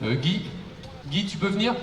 Guy, tu peux venir?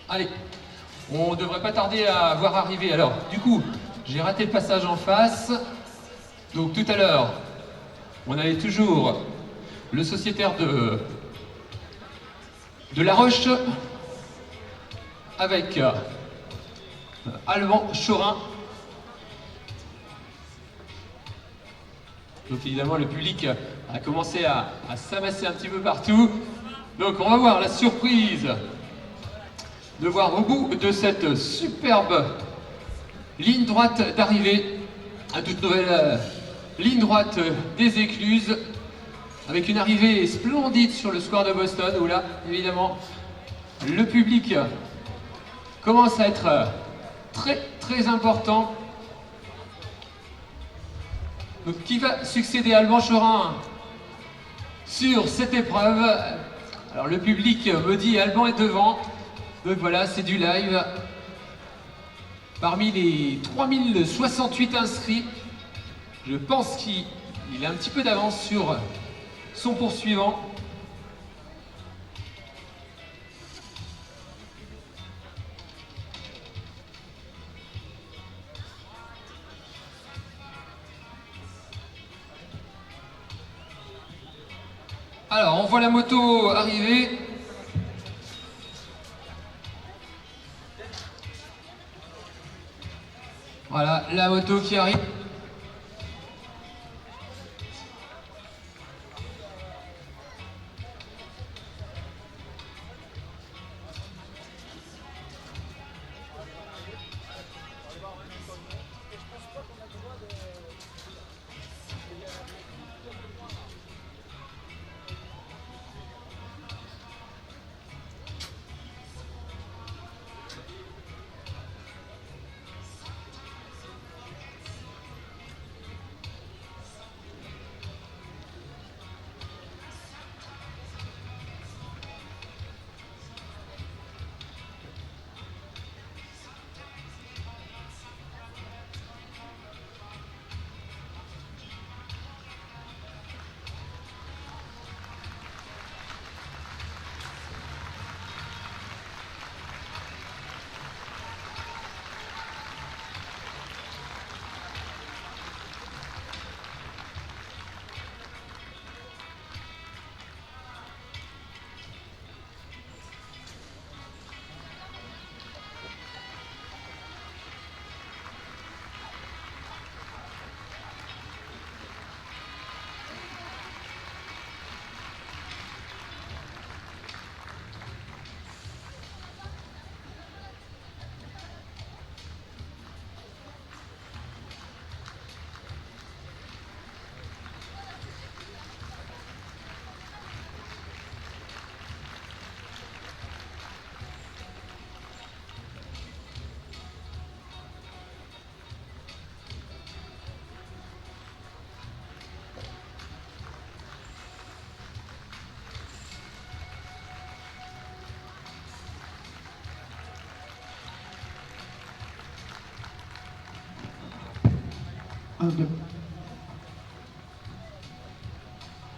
Allez, on ne devrait pas tarder à voir arriver. Alors, du coup, j'ai raté le passage en face. Donc tout à l'heure, on avait toujours le sociétaire de La Roche avec Alban Chorin. Donc évidemment, le public a commencé à s'amasser un petit peu partout. Donc on va voir la surprise de voir au bout de cette superbe ligne droite d'arrivée, à toute nouvelle ligne droite des Écluses, avec une arrivée splendide sur le square de Boston, où là, évidemment, le public commence à être très très important. Donc qui va succéder à Alban Chorin sur cette épreuve? Alors le public me dit Alban est devant. Donc voilà, c'est du live. Parmi les 3068 inscrits, je pense qu'il a un petit peu d'avance sur son poursuivant. Alors, on voit la moto arriver. Voilà, la moto qui arrive.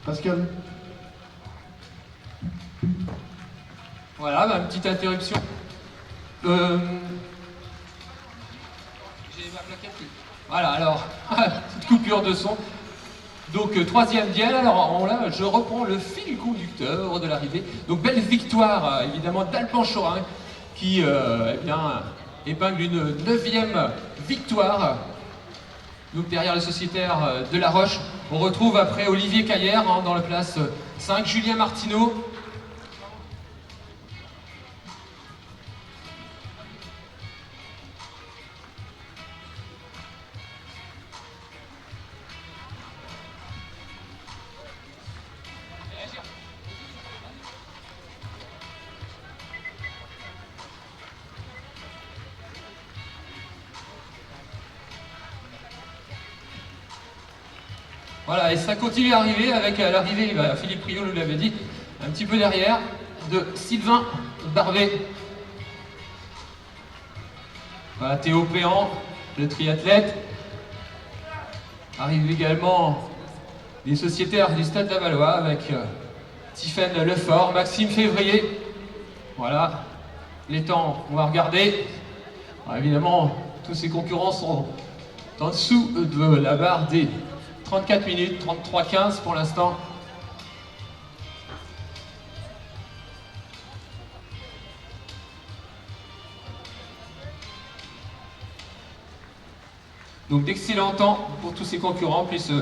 Pascal. Voilà, bah, une petite interruption. J'ai ma plaquette. Voilà, alors, petite coupure de son. Donc, troisième dièle. Alors, là, je reprends le fil conducteur de l'arrivée. Donc, belle victoire, évidemment, d'Alban Chorin, qui eh bien, épingle une 9e victoire. Donc, derrière le sociétaire de La Roche, on retrouve après Olivier Caillère dans la place 5, Julien Martineau. Voilà, et ça continue à arriver avec l'arrivée, Philippe Priot nous l'avait dit, un petit peu derrière, de Sylvain Barbet. Voilà, Théo Péan, le triathlète. Arrivent également les sociétaires du Stade Lavallois avec Tiffaine Lefort, Maxime Février. Voilà, les temps, on va regarder. Alors, évidemment, tous ces concurrents sont en dessous de la barre des 34 minutes, 33-15 pour l'instant. Donc d'excellents temps pour tous ces concurrents, puisque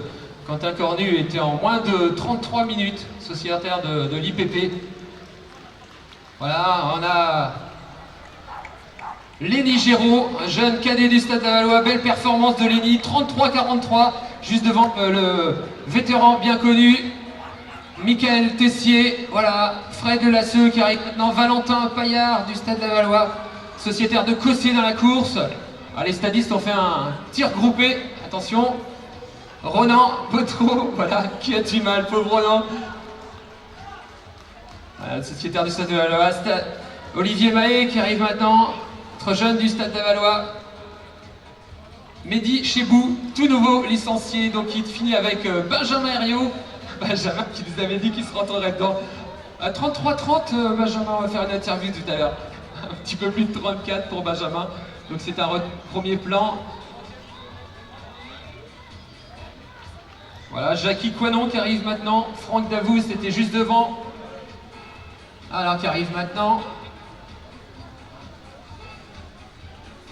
Quentin Cornu était en moins de 33 minutes, sociétaire de l'IPP. Voilà, on a Lenny Géraud, un jeune cadet du Stade Lavallois, belle performance de Lenny, 33-43, juste devant le vétéran bien connu, Michael Tessier, voilà, Fred Delasseux qui arrive maintenant, Valentin Paillard du Stade Lavallois, sociétaire de Cossier dans la course. Ah, les stadistes ont fait un tir groupé, attention, Ronan Potreau, voilà, qui a du mal, pauvre Ronan. Voilà, le sociétaire du Stade Lavallois, Olivier Mahé qui arrive maintenant, notre jeune du Stade Lavallois. Mehdi Chebou, tout nouveau licencié, donc il finit avec Benjamin Herriot. Benjamin qui nous avait dit qu'il se rentrerait dedans. À 33-30, Benjamin, on va faire une interview tout à l'heure. Un petit peu plus de 34 pour Benjamin. Donc c'est un premier plan. Voilà, Jackie Coinon qui arrive maintenant. Franck Davoust était juste devant. Alors qui arrive maintenant.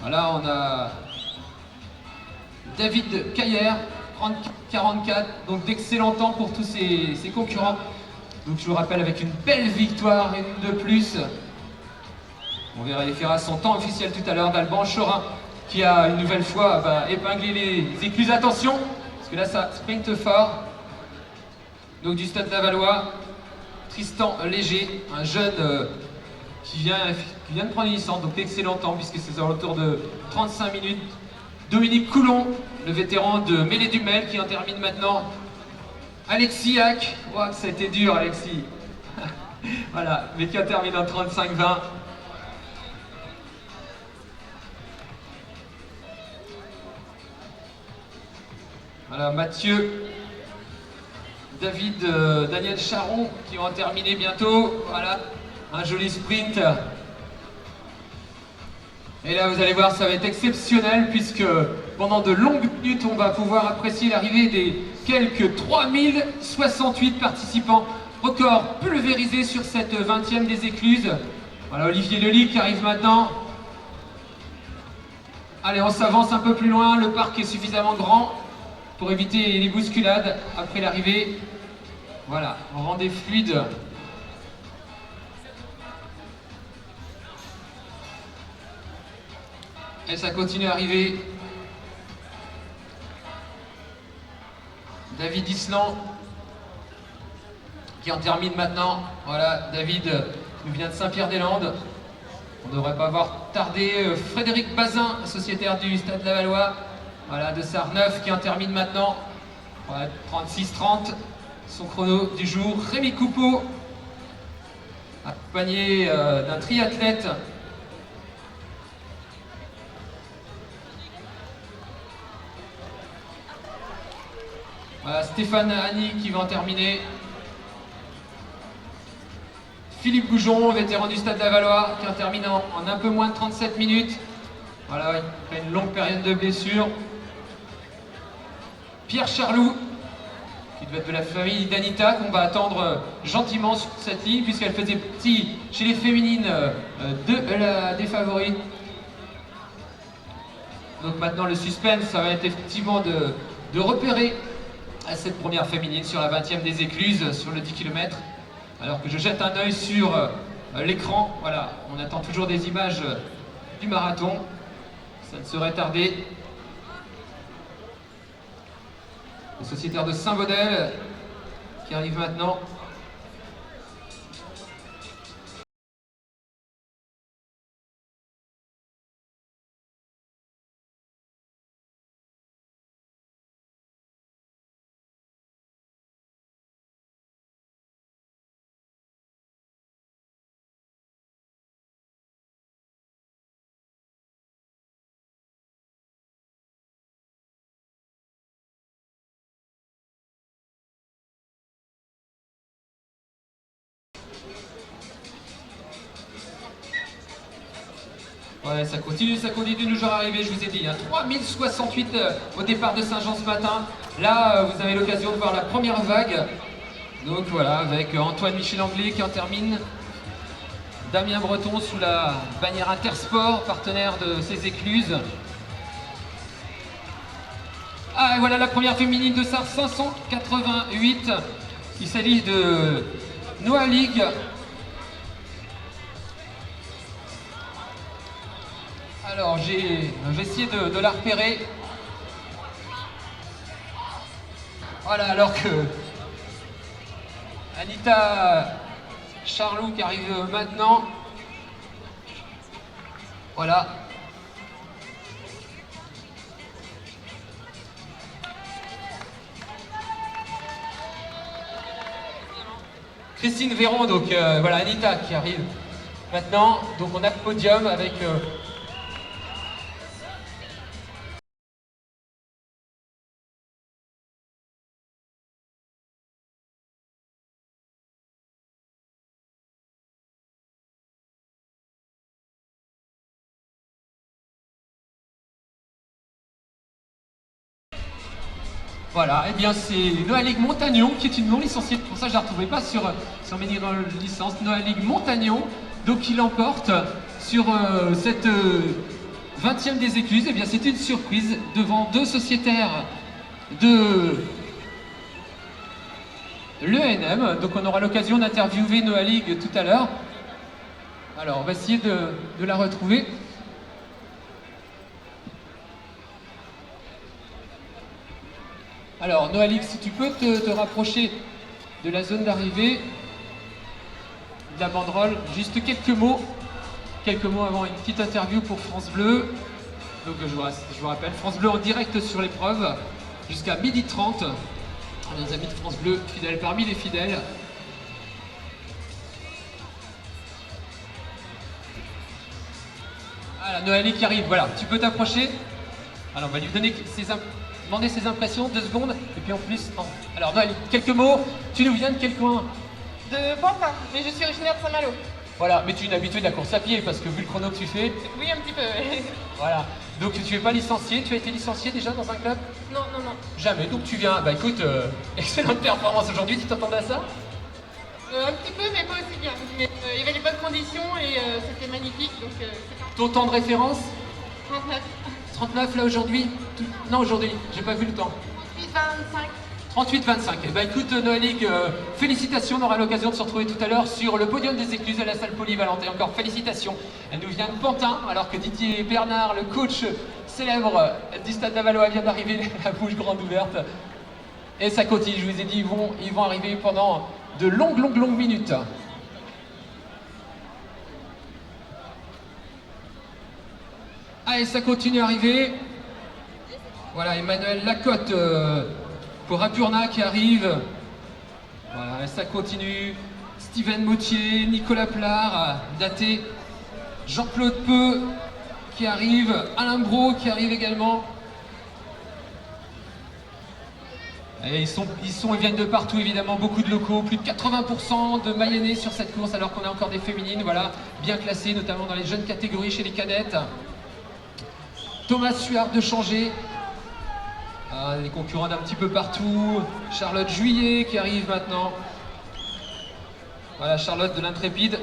Voilà, on a David Caillère, 44, donc d'excellents temps pour tous ces concurrents. Donc je vous rappelle avec une belle victoire, une de plus. On vérifiera son temps officiel tout à l'heure d'Alban Chorin qui a une nouvelle fois épinglé les écluses. Attention, parce que là ça sprinte fort. Donc du Stade Lavallois, Tristan Léger, un jeune qui vient de prendre une licence, donc excellent temps puisque c'est à l'entour de 35 minutes. Dominique Coulon, le vétéran de Mêlée-du-Mel qui en termine maintenant. Alexis Hack, oh, ça a été dur Alexis. Voilà, mais qui en termine en 35-20. Voilà, Mathieu, David, Daniel Charon qui vont terminer bientôt. Voilà, un joli sprint. Et là, vous allez voir, ça va être exceptionnel puisque pendant de longues minutes, on va pouvoir apprécier l'arrivée des quelques 3068 participants. Record pulvérisé sur cette 20e des écluses. Voilà, Olivier Lely qui arrive maintenant. Allez, on s'avance un peu plus loin. Le parc est suffisamment grand pour éviter les bousculades après l'arrivée. Voilà, on rend des fluides. Et ça continue à arriver. David Island qui en termine maintenant. Voilà, David nous vient de Saint-Pierre-des-Landes. On ne devrait pas avoir tardé. Frédéric Bazin, sociétaire du Stade Lavallois. Voilà, de Sarneuf qui en termine maintenant. Voilà, 36-30, son chrono du jour. Rémi Coupeau, accompagné d'un triathlète. Voilà, Stéphane Annie qui va en terminer. Philippe Goujon, vétéran du Stade Lavallois, qui en termine en un peu moins de 37 minutes. Voilà, après une longue période de blessure. Pierre Charlou, qui doit être de la famille d'Anita, qu'on va attendre gentiment sur cette ligne, puisqu'elle faisait partie chez les féminines des favoris. Donc maintenant le suspense, ça va être effectivement de repérer à cette première féminine sur la 20e des écluses, sur le 10 km. Alors que je jette un œil sur l'écran, voilà, on attend toujours des images du marathon, ça ne serait tardé. Le sociétaire de Saint-Vaudel qui arrive maintenant. Ouais, ça continue toujours à arriver, je vous ai dit. Hein. 3068 au départ de Saint-Jean ce matin. Là, vous avez l'occasion de voir la première vague. Donc voilà, avec Antoine Michel Anglais qui en termine. Damien Breton sous la bannière Intersport, partenaire de ces écluses. Ah, et voilà la première féminine de SAR 588. Il s'agit de Noah Ligue. Alors, je vais essayer de la repérer. Voilà, alors que Anita Charlot qui arrive maintenant. Voilà. Christine Véron, donc voilà, Anita qui arrive maintenant. Donc on a le podium avec... Voilà, et bien c'est Noalig Montagnon qui est une non-licenciée, pour ça je ne la retrouvais pas sur mes licences. Noalig Montagnon, donc qui l'emporte sur cette 20e des écluses. Et bien c'est une surprise devant deux sociétaires de l'ENM. Donc on aura l'occasion d'interviewer Noalig tout à l'heure. Alors on va essayer de la retrouver. Alors, Noalig, si tu peux te rapprocher de la zone d'arrivée, de la banderole, juste quelques mots avant une petite interview pour France Bleu. Donc, je vous rappelle, France Bleu en direct sur l'épreuve jusqu'à 12h30. Nos amis de France Bleu, fidèles parmi les fidèles. Voilà, Noalig qui arrive, voilà, tu peux t'approcher. Alors, on va lui donner demander ses impressions, 2 secondes, et puis en plus... Alors Noalig, quelques mots, tu nous viens de quel coin? De Pantin, mais je suis originaire de Saint-Malo. Voilà, mais tu es une habituée de la course à pied, parce que vu le chrono que tu fais... Oui, un petit peu. Voilà, donc tu n'es pas licencié, tu as été licencié déjà dans un club? Non, non, non. Jamais, donc tu viens, bah écoute, excellente performance aujourd'hui, tu t'attendais à ça? Un petit peu, mais pas aussi bien. Mais, il y avait des bonnes conditions et c'était magnifique, donc c'est parti. Ton temps de référence? 39. 39 là aujourd'hui? Non, aujourd'hui, j'ai pas vu le temps. 38-25. 38-25. Eh ben écoute Noalig, félicitations, on aura l'occasion de se retrouver tout à l'heure sur le podium des écluses à la salle polyvalente. Et encore félicitations, elle nous vient de Pantin, alors que Didier Bernard, le coach célèbre du Stade Lavallois, vient d'arriver, la bouche grande ouverte. Et ça continue, je vous ai dit, ils vont arriver pendant de longues minutes. Allez, ça continue à arriver. Voilà, Emmanuel Lacotte pour Apurna qui arrive. Voilà, ça continue. Steven Mautier, Nicolas Plard, Daté, Jean-Claude Peu qui arrive, Alain Bro qui arrive également. Et ils viennent de partout évidemment, beaucoup de locaux, plus de 80% de Mayennais sur cette course alors qu'on a encore des féminines, voilà, bien classées notamment dans les jeunes catégories chez les cadettes. Thomas Suard de Changé, des concurrents d'un petit peu partout. Charlotte Juillet qui arrive maintenant. Voilà, Charlotte de l'Intrépide.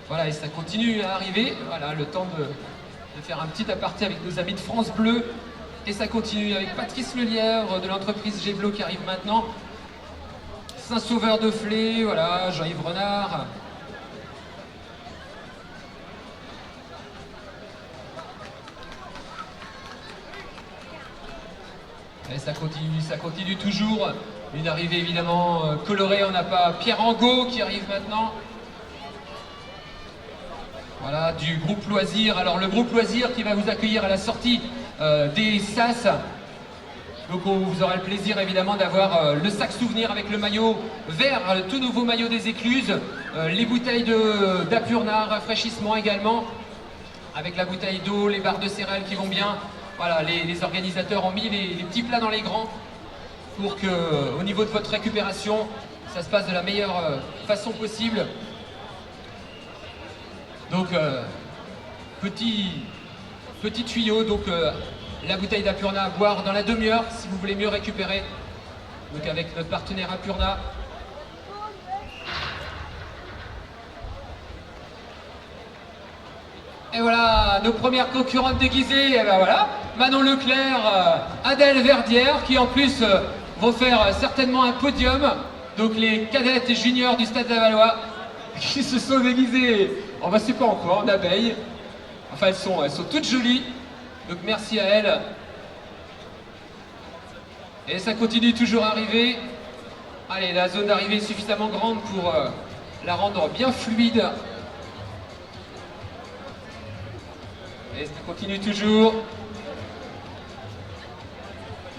Voilà, et ça continue à arriver. Voilà, le temps de faire un petit aparté avec nos amis de France Bleu. Et ça continue avec Patrice Lelièvre de l'entreprise Geblo qui arrive maintenant. Saint-Sauveur de Flé, voilà, Jean-Yves Renard. Et ça continue toujours. Une arrivée évidemment colorée, on n'a pas Pierre Angot qui arrive maintenant. Voilà, du groupe Loisir. Alors le groupe Loisir qui va vous accueillir à la sortie des SAS. Donc vous aurez le plaisir évidemment d'avoir le sac souvenir avec le maillot vert, le tout nouveau maillot des Écluses, les bouteilles d'Apurna, rafraîchissement également, avec la bouteille d'eau, les barres de céréales qui vont bien. Voilà, les organisateurs ont mis les petits plats dans les grands pour que au niveau de votre récupération, ça se passe de la meilleure façon possible. Donc petit tuyau, donc la bouteille d'Apurna à boire dans la demi-heure si vous voulez mieux récupérer. Donc avec notre partenaire Apurna. Et voilà, nos premières concurrentes déguisées, et ben voilà, Manon Leclerc, Adèle Verdière, qui en plus vont faire certainement un podium. Donc les cadettes et juniors du Stade Lavallois qui se sont déguisées, on ne sait pas encore, en abeilles. Enfin, elles sont toutes jolies. Donc merci à elles. Et ça continue toujours à arriver. Allez, la zone d'arrivée est suffisamment grande pour la rendre bien fluide. Et ça continue toujours.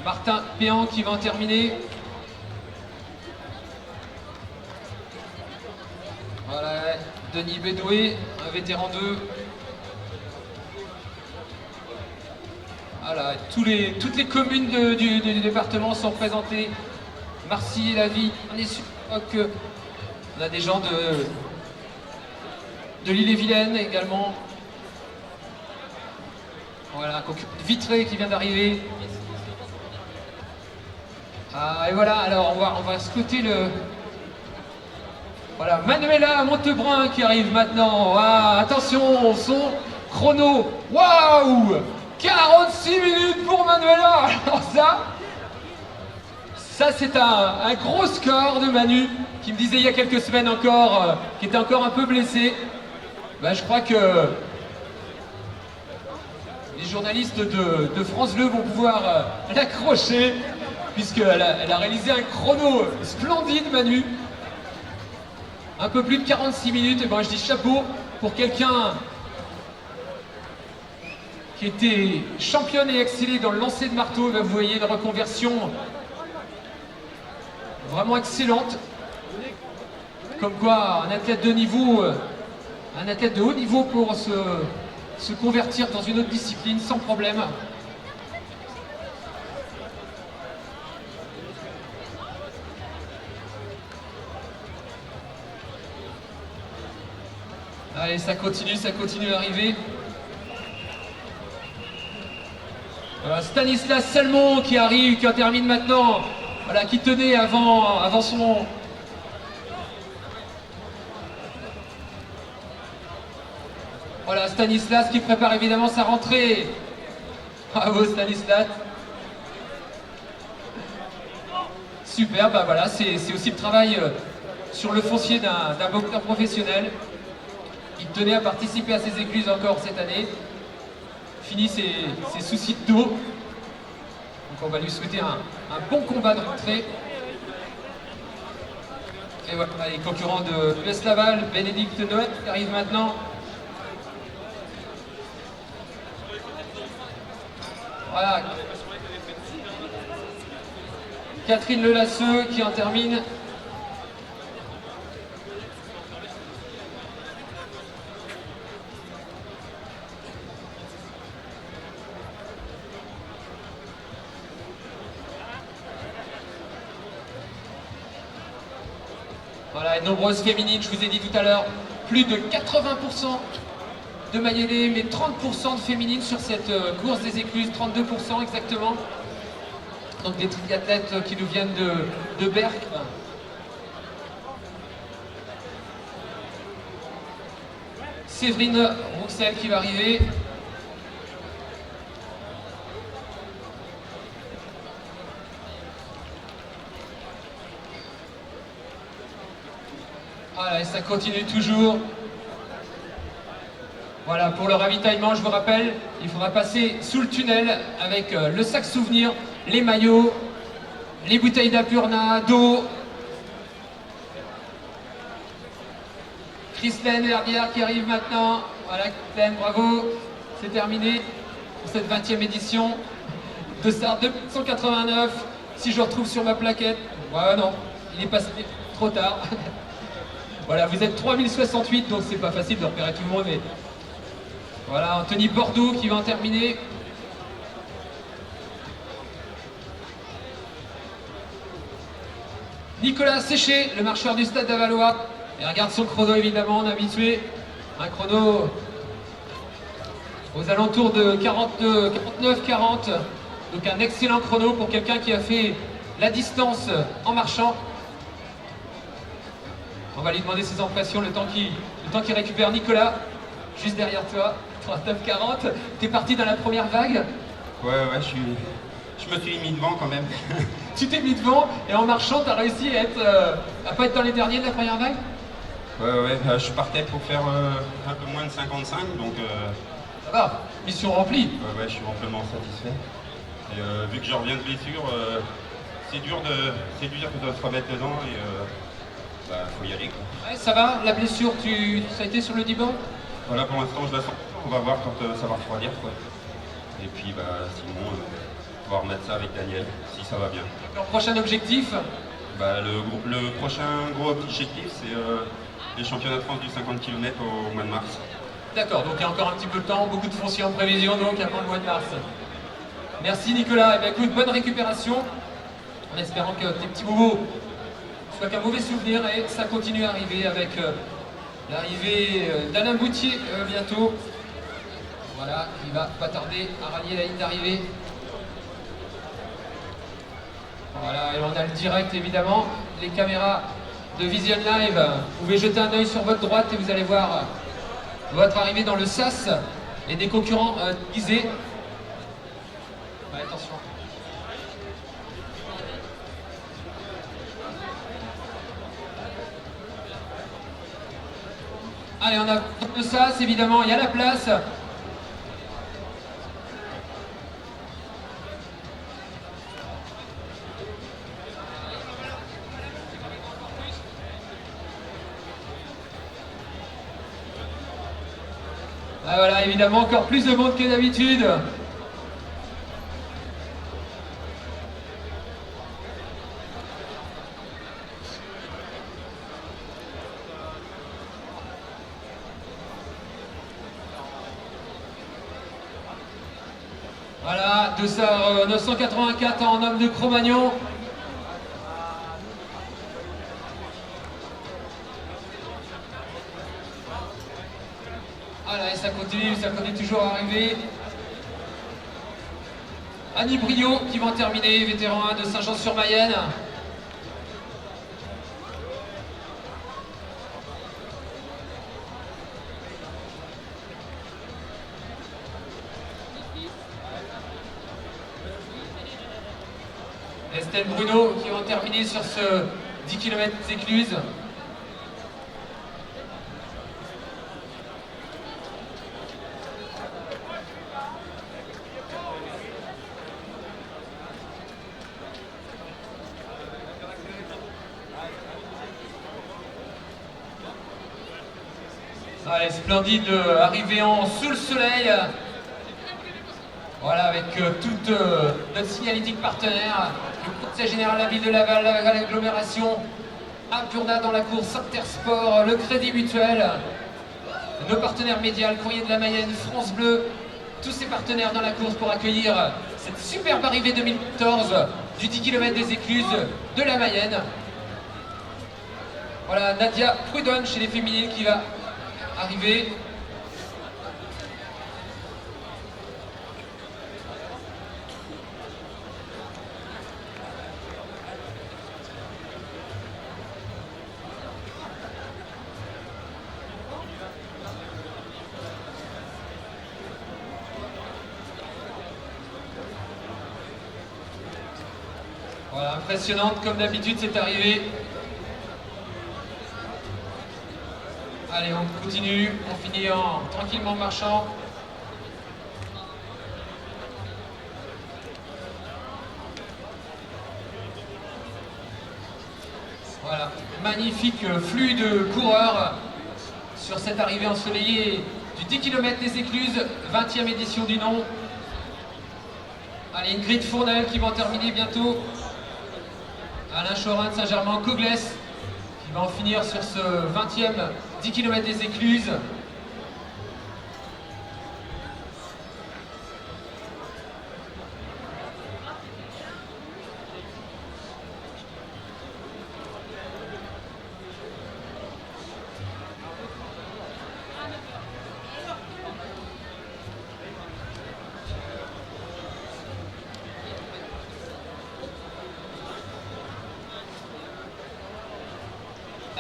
Martin Péan qui va en terminer. Voilà, Denis Bédoué, un vétéran 2. Voilà, toutes les communes du département sont représentées. Marcy et la vie, on est sûr que on a des gens de l'Ille-et-Vilaine également. Voilà, Vitré qui vient d'arriver. Ah, et voilà, alors on va scruter le... Voilà, Manuela Montebrun qui arrive maintenant. Ah, attention, son chrono. Waouh! 46 minutes pour Manuela. Alors ça c'est un gros score de Manu qui me disait il y a quelques semaines encore qu'il était encore un peu blessé. Ben, je crois que les journalistes de France Bleu vont pouvoir l'accrocher puisqu'elle a réalisé un chrono splendide, Manu. Un peu plus de 46 minutes, et ben je dis chapeau pour quelqu'un qui était championne et excellée dans le lancer de marteau. Vous voyez une reconversion vraiment excellente. Comme quoi un athlète de niveau, un athlète de haut niveau pour se convertir dans une autre discipline sans problème. Allez, ça continue à arriver. Voilà, Stanislas Salmon qui arrive, qui en termine maintenant. Voilà, qui tenait avant son... Voilà, Stanislas qui prépare évidemment sa rentrée. Bravo Stanislas. Super, bah voilà, c'est aussi le travail sur le foncier d'un boxeur professionnel. Il tenait à participer à ces écluses encore cette année. Fini ses soucis de dos. Donc on va lui souhaiter un bon combat de rentrée. Et voilà, les concurrents de l'US Laval, Bénédicte Noët qui arrive maintenant. Voilà. Catherine Lelasseux qui en termine. Voilà, et nombreuses féminines, je vous ai dit tout à l'heure, plus de 80% de Mayennais, mais 30% de féminines sur cette course des écluses, 32% exactement. Donc des triathlètes qui nous viennent de Berck. Séverine Rouxel qui va arriver. Voilà, et ça continue toujours. Voilà, pour le ravitaillement, je vous rappelle, il faudra passer sous le tunnel avec le sac souvenir, les maillots, les bouteilles d'Apurna, d'eau. Christine Herbière qui arrive maintenant. Voilà, Christine, bravo. C'est terminé pour cette 20e édition de Start 289. Si je retrouve sur ma plaquette, ouais, non, il est passé trop tard. Voilà, vous êtes 3068, donc c'est pas facile de repérer tout le monde. Mais voilà, Anthony Bordeaux qui va en terminer. Nicolas Séché, le marcheur du Stade d'Avalois. Et regarde son chrono évidemment, on est habitué. Un chrono aux alentours de 49-40. Donc un excellent chrono pour quelqu'un qui a fait la distance en marchant. On va lui demander ses impressions, le temps qu'il récupère. Nicolas, juste derrière toi, 39-40. T'es parti dans la première vague? Ouais, je me suis mis devant quand même. Tu t'es mis devant et en marchant, t'as réussi à pas être dans les derniers de la première vague? Ouais, je partais pour faire un peu moins de 55, donc... Ça va, mission remplie. Ouais, je suis amplement satisfait. Et vu que je reviens de blessure, c'est dur de se remettre dedans et faut y aller, quoi. Ouais, ça va, la blessure, ça a été sur le divan? Voilà, pour l'instant je la sens. On va voir quand ça va refroidir, quoi. Et puis sinon, on va remettre ça avec Daniel, si ça va bien. Le prochain objectif? Le prochain gros objectif, c'est les championnats de France du 50 km au mois de mars. D'accord, donc il y a encore un petit peu de temps, beaucoup de fonciers en prévision, donc avant le mois de mars. Merci Nicolas, et bien écoute, bonne récupération, en espérant que tes petits bobos soient qu'un mauvais souvenir, et ça continue à arriver avec l'arrivée d'Alain Boutier bientôt. Voilà, il va pas tarder à rallier la ligne d'arrivée. Voilà, et on a le direct évidemment, les caméras de Vision Live. Vous pouvez jeter un œil sur votre droite et vous allez voir votre arrivée dans le SAS et des concurrents guisés. Ouais, attention. Allez, on a le SAS évidemment, il y a la place. Ah, voilà, évidemment, encore plus de monde que d'habitude. Voilà, 984 en homme de Cro-Magnon. Voilà, et ça continue toujours à arriver. Annie Brio qui va en terminer, vétéran 1 de Saint-Jean-sur-Mayenne. Estelle Bruno qui va en terminer sur ce 10 km écluses. Allez, splendide arrivée en sous le soleil. Voilà, avec toute notre signalétique partenaire, le Conseil général de la ville de Laval, l'agglomération, Apurna dans la course, Intersport, le Crédit Mutuel, nos partenaires médias, le Courrier de la Mayenne, France Bleu, tous ces partenaires dans la course pour accueillir cette superbe arrivée 2014 du 10 km des écluses de la Mayenne. Voilà, Nadia Prudhomme chez les féminines qui va arriver. Voilà, impressionnante comme d'habitude cette arrivée. Allez, on continue, on finit en tranquillement marchant. Voilà, magnifique flux de coureurs sur cette arrivée ensoleillée du 10 km des Écluses, 20e édition du nom. Allez, Ingrid Fournel qui va en terminer bientôt. Alain Chorin de Saint-Germain-en-Cogles qui va en finir sur ce 20e 10 km des Écluses.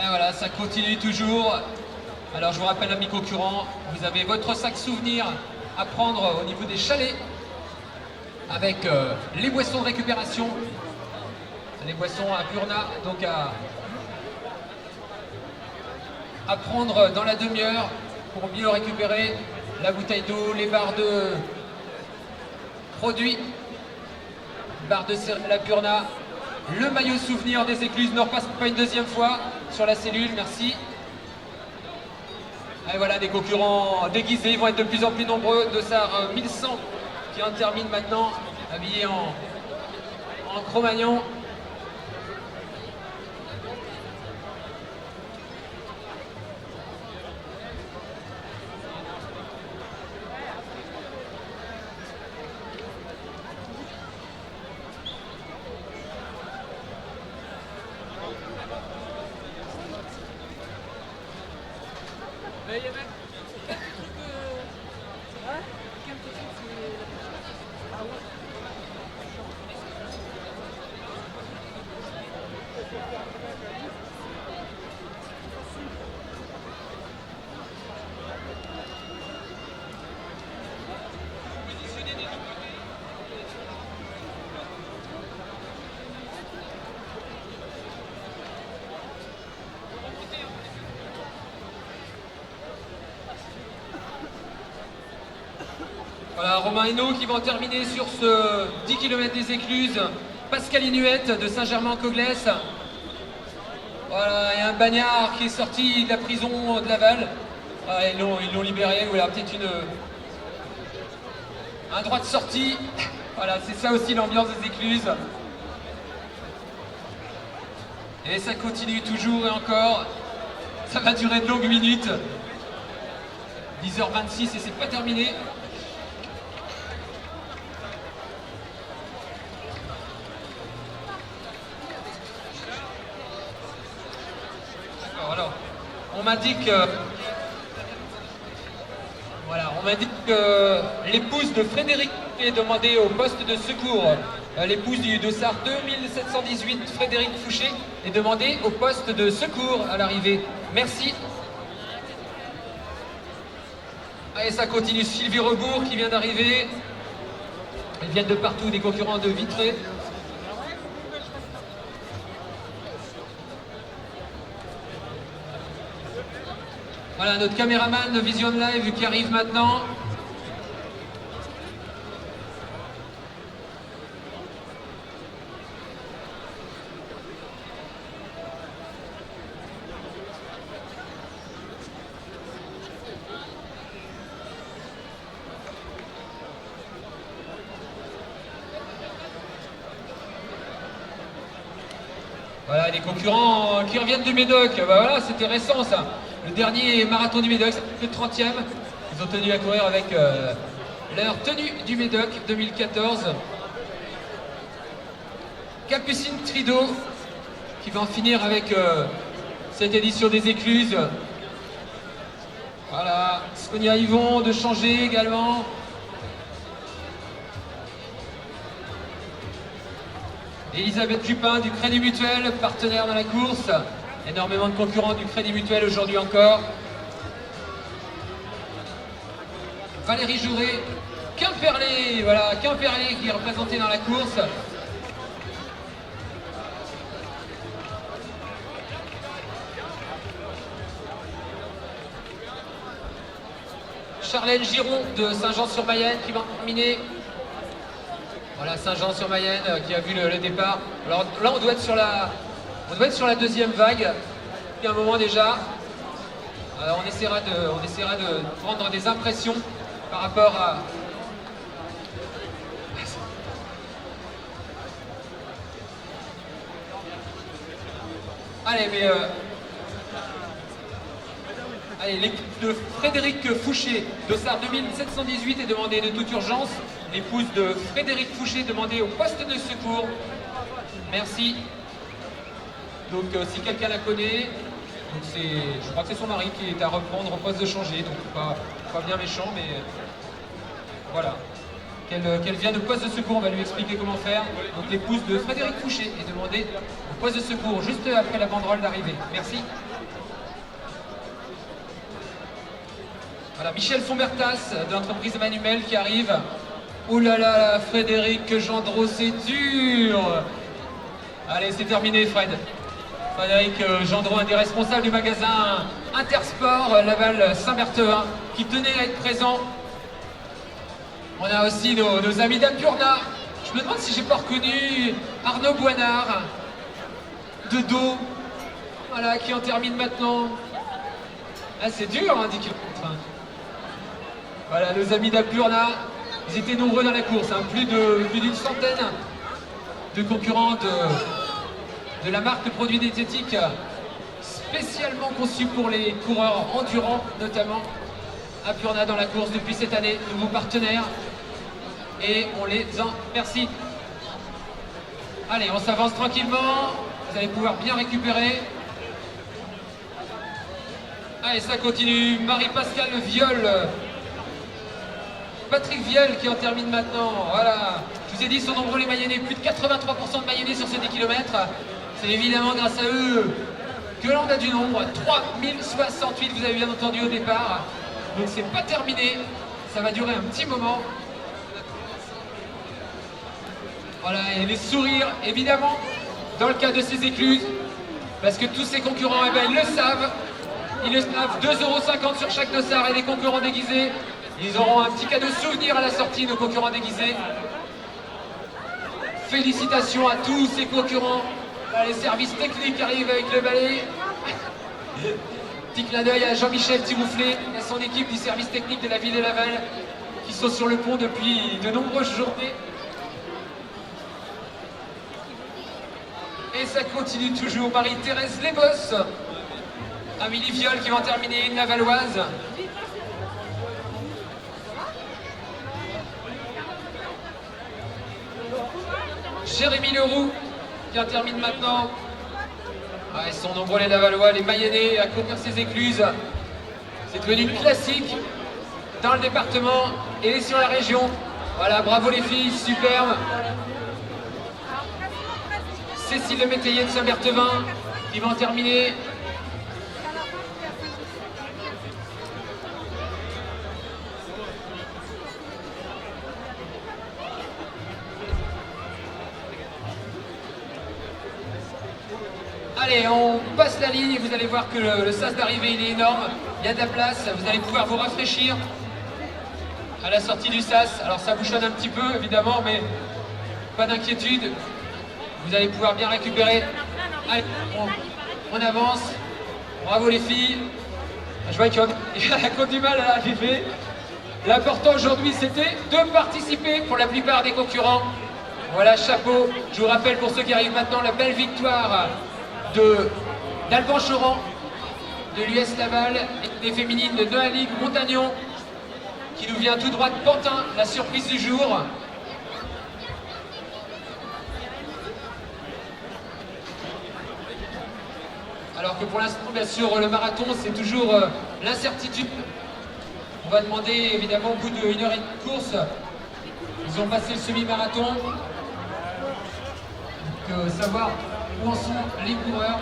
Et voilà, ça continue toujours. Alors je vous rappelle, amis concurrents, vous avez votre sac souvenir à prendre au niveau des chalets avec les boissons de récupération, les boissons à Purna, donc à prendre dans la demi-heure pour mieux récupérer la bouteille d'eau, les barres de produits, barres de céréales à Purna, le maillot souvenir des Écluses. Ne repasse pas une deuxième fois sur la cellule, merci. Et voilà, des concurrents déguisés, ils vont être de plus en plus nombreux. Dossard 1100 qui en termine maintenant, habillé en Cro-Magnon. Voilà, Romain Hainaut qui va en terminer sur ce 10 km des Écluses. Pascal Inuette de Saint-Germain-en-Cogles. Voilà, et un bagnard qui est sorti de la prison de Laval. Ah, ils l'ont libéré. Voilà, peut-être un droit de sortie. Voilà, c'est ça aussi l'ambiance des Écluses. Et ça continue toujours et encore. Ça va durer de longues minutes. 10h26 et c'est pas terminé. Alors, on m'a dit que l'épouse de Frédéric est demandée au poste de secours. L'épouse du dossard 2718, Frédéric Fouché, est demandée au poste de secours à l'arrivée. Merci. Et ça continue. Sylvie Rebourg qui vient d'arriver. Ils viennent de partout, des concurrents de Vitré. Voilà, notre caméraman de Vision Live qui arrive maintenant. Voilà, les concurrents qui reviennent du Médoc. Bah voilà, c'était récent ça. Le dernier marathon du Médoc, c'est le 30e. Ils ont tenu à courir avec leur tenue du Médoc 2014. Capucine Trido qui va en finir avec cette édition des Écluses. Voilà, Sonia Yvon de Changer également. Elisabeth Jupin du Crédit Mutuel, partenaire dans la course. Énormément de concurrents du Crédit Mutuel aujourd'hui encore. Valérie Jouret, Quimperlé, voilà, Quimperlé qui est représenté dans la course. Charlène Giron de Saint-Jean-sur-Mayenne qui va terminer. Voilà, Saint-Jean-sur-Mayenne qui a vu le départ. Alors là, on doit être sur la deuxième vague, depuis un moment déjà. On essaiera de prendre des impressions par rapport à... Allez, mais... Allez, l'équipe de Frédéric Fouché, dossard 2718 est demandée de toute urgence. L'épouse de Frédéric Fouché demandée au poste de secours. Merci. Donc si quelqu'un la connaît, je crois que c'est son mari qui est à reprendre au poste de changer. Donc pas bien méchant, mais voilà. Qu'elle vienne au poste de secours, on va lui expliquer comment faire. Donc l'épouse de Frédéric Fouché est demandée au poste de secours juste après la banderole d'arrivée. Merci. Voilà, Michel Fombertas de l'entreprise Emmanuel qui arrive. Oh là là, Frédéric Gendreau, c'est dur. Allez, c'est terminé, Fred. Frédéric Gendreau, un des responsables du magasin Intersport Laval-Saint-Berthevin, qui tenait à être présent. On a aussi nos amis d'Apurna. Je me demande si j'ai pas reconnu Arnaud Boinard de dos, voilà, qui en termine maintenant. Ah, c'est dur, hein, 10 km. Voilà, nos amis d'Apurna, ils étaient nombreux dans la course, hein, plus d'une centaine de concurrents de la marque de produits diététiques spécialement conçus pour les coureurs endurants, notamment. Apurna dans la course depuis cette année, nouveaux partenaires, et on les en remercie. Allez, on s'avance tranquillement, vous allez pouvoir bien récupérer. Allez, ça continue, Marie-Pascale Viol, Patrick Vielle qui en termine maintenant, voilà. Je vous ai dit, sont nombreux les Mayennais, plus de 83% de Mayennais sur ces 10 km. C'est évidemment grâce à eux que l'on a du nombre, 3068, vous avez bien entendu au départ. Donc c'est pas terminé, ça va durer un petit moment. Voilà, et les sourires, évidemment, dans le cas de ces écluses, parce que tous ces concurrents, eh ben, ils le savent. Ils le savent, 2,50 € sur chaque dossard et les concurrents déguisés. Ils auront un petit cadeau souvenir à la sortie, nos concurrents déguisés. Félicitations à tous ces concurrents. Là, les services techniques arrivent avec le balai. Petit clin d'œil à Jean-Michel Tirouflet et à son équipe du service technique de la ville de Laval qui sont sur le pont depuis de nombreuses journées. Et ça continue toujours. Marie-Thérèse Lesbosses, Amélie Viol qui va en terminer une lavalloise. Jérémy Leroux qui en termine maintenant. Ah, ils sont nombreux les Lavallois, les Mayennais à courir ces écluses. C'est devenu une classique dans le département et sur la région. Voilà, bravo les filles, superbe. Cécile Le Métayer de Saint-Berthevin qui va en terminer. Allez, on passe la ligne et vous allez voir que le sas d'arrivée il est énorme. Il y a de la place, vous allez pouvoir vous rafraîchir à la sortie du sas. Alors ça bouchonne un petit peu évidemment, mais pas d'inquiétude. Vous allez pouvoir bien récupérer. Allez, on avance. Bravo les filles. Je vois qu'il y en a du mal à arriver. L'important aujourd'hui c'était de participer pour la plupart des concurrents. Voilà, chapeau. Je vous rappelle pour ceux qui arrivent maintenant la belle victoire d'Alban Choran, de l'US Laval et des féminines de Noalig Montagnon qui nous vient tout droit de Pantin, la surprise du jour. Alors que pour l'instant, bien sûr, le marathon, c'est toujours l'incertitude. On va demander, évidemment, au bout d'1 heure et demie de course, ils ont passé le semi-marathon. Donc, savoir où en sont les coureurs.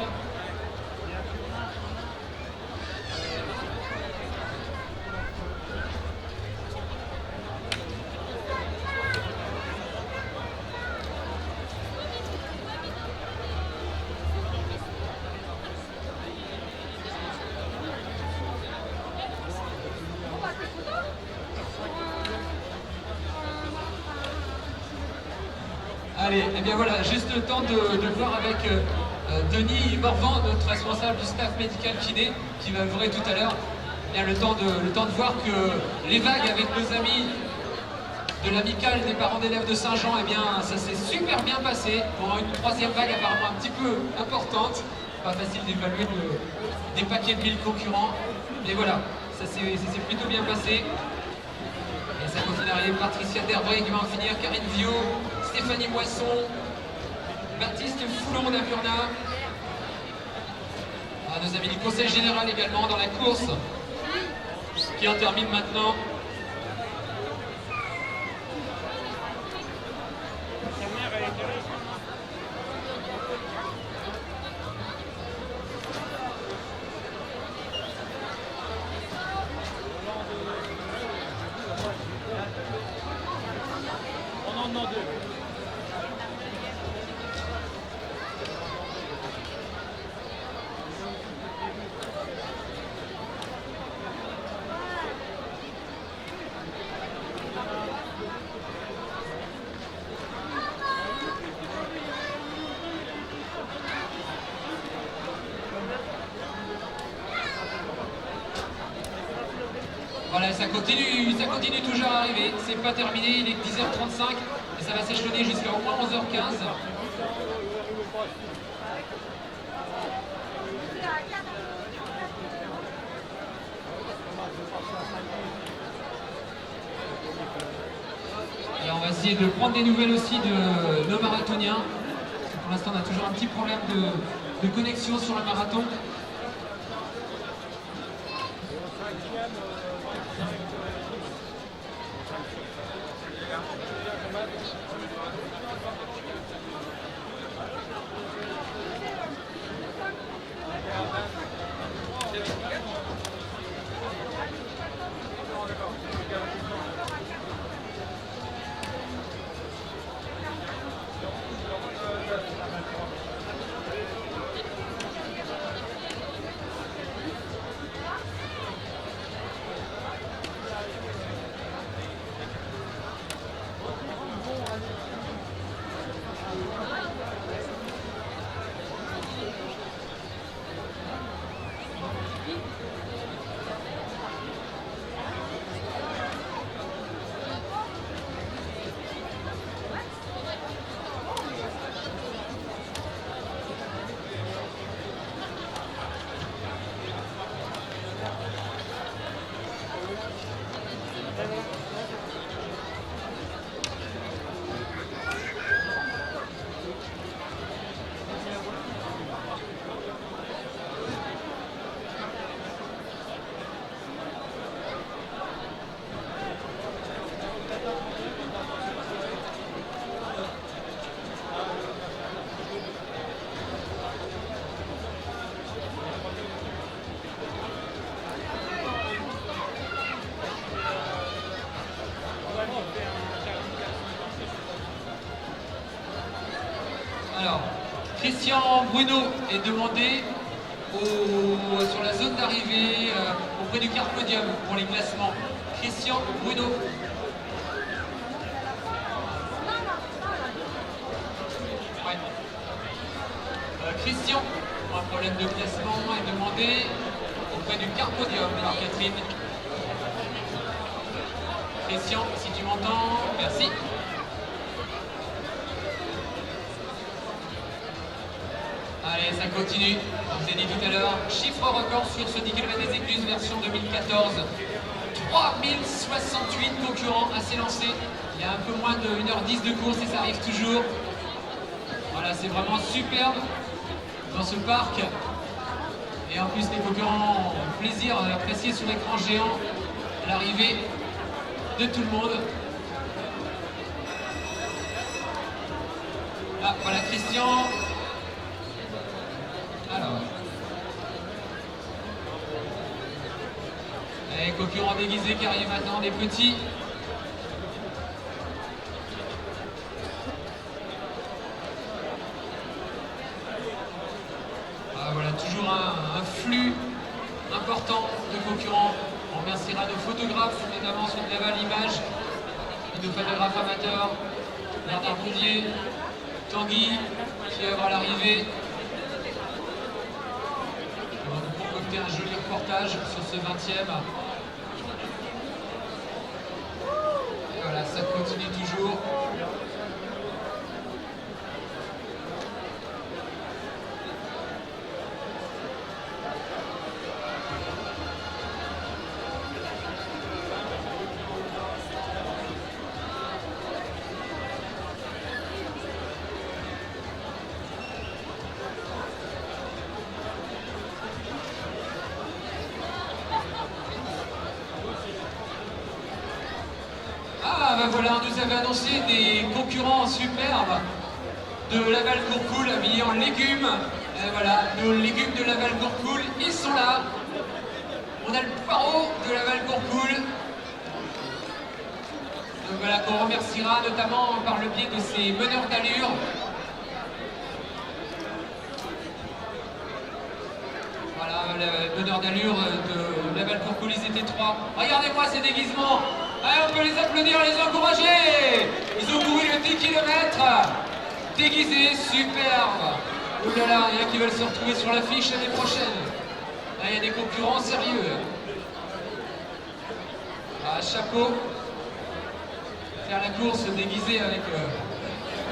Allez, et bien voilà, juste le temps de voir avec Denis Morvan, notre responsable du staff médical kiné, qui va ouvrir tout à l'heure. Bien le temps de voir que les vagues avec nos amis de l'amicale des parents d'élèves de Saint-Jean, eh bien ça s'est super bien passé. Pour une troisième vague apparemment un petit peu importante. Pas facile d'évaluer des paquets de 1000 concurrents. Mais voilà, ça s'est plutôt bien passé. Et ça continue d'arriver Patricia Derbré qui va en finir, Karine Viau, Stéphanie Moisson, Baptiste Foulon d'Avurna. Nos amis du Conseil Général également dans la course qui en termine maintenant. Voilà, ça continue toujours à arriver, c'est pas terminé, il est 10h35 et ça va s'échelonner jusqu'à au moins 11h15. Et on va essayer de prendre des nouvelles aussi de nos marathoniens. Parce que pour l'instant on a toujours un petit problème de connexion sur le marathon. Alors, Christian Bruno est demandé sur la zone d'arrivée auprès du quart podium pour les classements. Christian Bruno. Ouais. Christian, pour un problème de classement, est demandé auprès du quart podium par Catherine. Christian, si tu m'entends, merci. Allez, ça continue. Comme je l'ai dit tout à l'heure, chiffre record sur ce 10 km des Écluses version 2014. 3068 concurrents à s'élancer. Il y a un peu moins de 1h10 de course et ça arrive toujours. Voilà, c'est vraiment superbe dans ce parc. Et en plus, les concurrents ont plaisir à apprécier sur l'écran géant l'arrivée de tout le monde. Ah, voilà Christian. Alors. Et concurrents déguisés qui arrivent maintenant, des petits. Ah, voilà, toujours un flux important de concurrents. On remerciera nos photographes, notamment ceux de Laval Images, et nos photographes amateurs, Bernard Bouvier, Tanguy, Fièvre à l'arrivée. On va nous concocter un joli reportage sur ce 20e. Et voilà, ça continue toujours. Ah ben voilà, on nous avait annoncé des concurrents superbes de Laval-Courcoul habillés en légumes. Et voilà, nos légumes de Laval-Courcoul, ils sont là. On a le poireau de Laval-Courcoul. Donc voilà, qu'on remerciera notamment par le biais de ces meneurs d'allure. Voilà, le meneur d'allure de Laval-Courcoul, ils étaient 3. Regardez-moi ces déguisements. Allez, on peut les applaudir, les encourager. Ils ont couru le 10 km. Déguisés, superbe. Ouh là là, il y en a qui veulent se retrouver sur l'affiche l'année prochaine. Là, il y a des concurrents sérieux. Ah, chapeau. Faire la course déguisée avec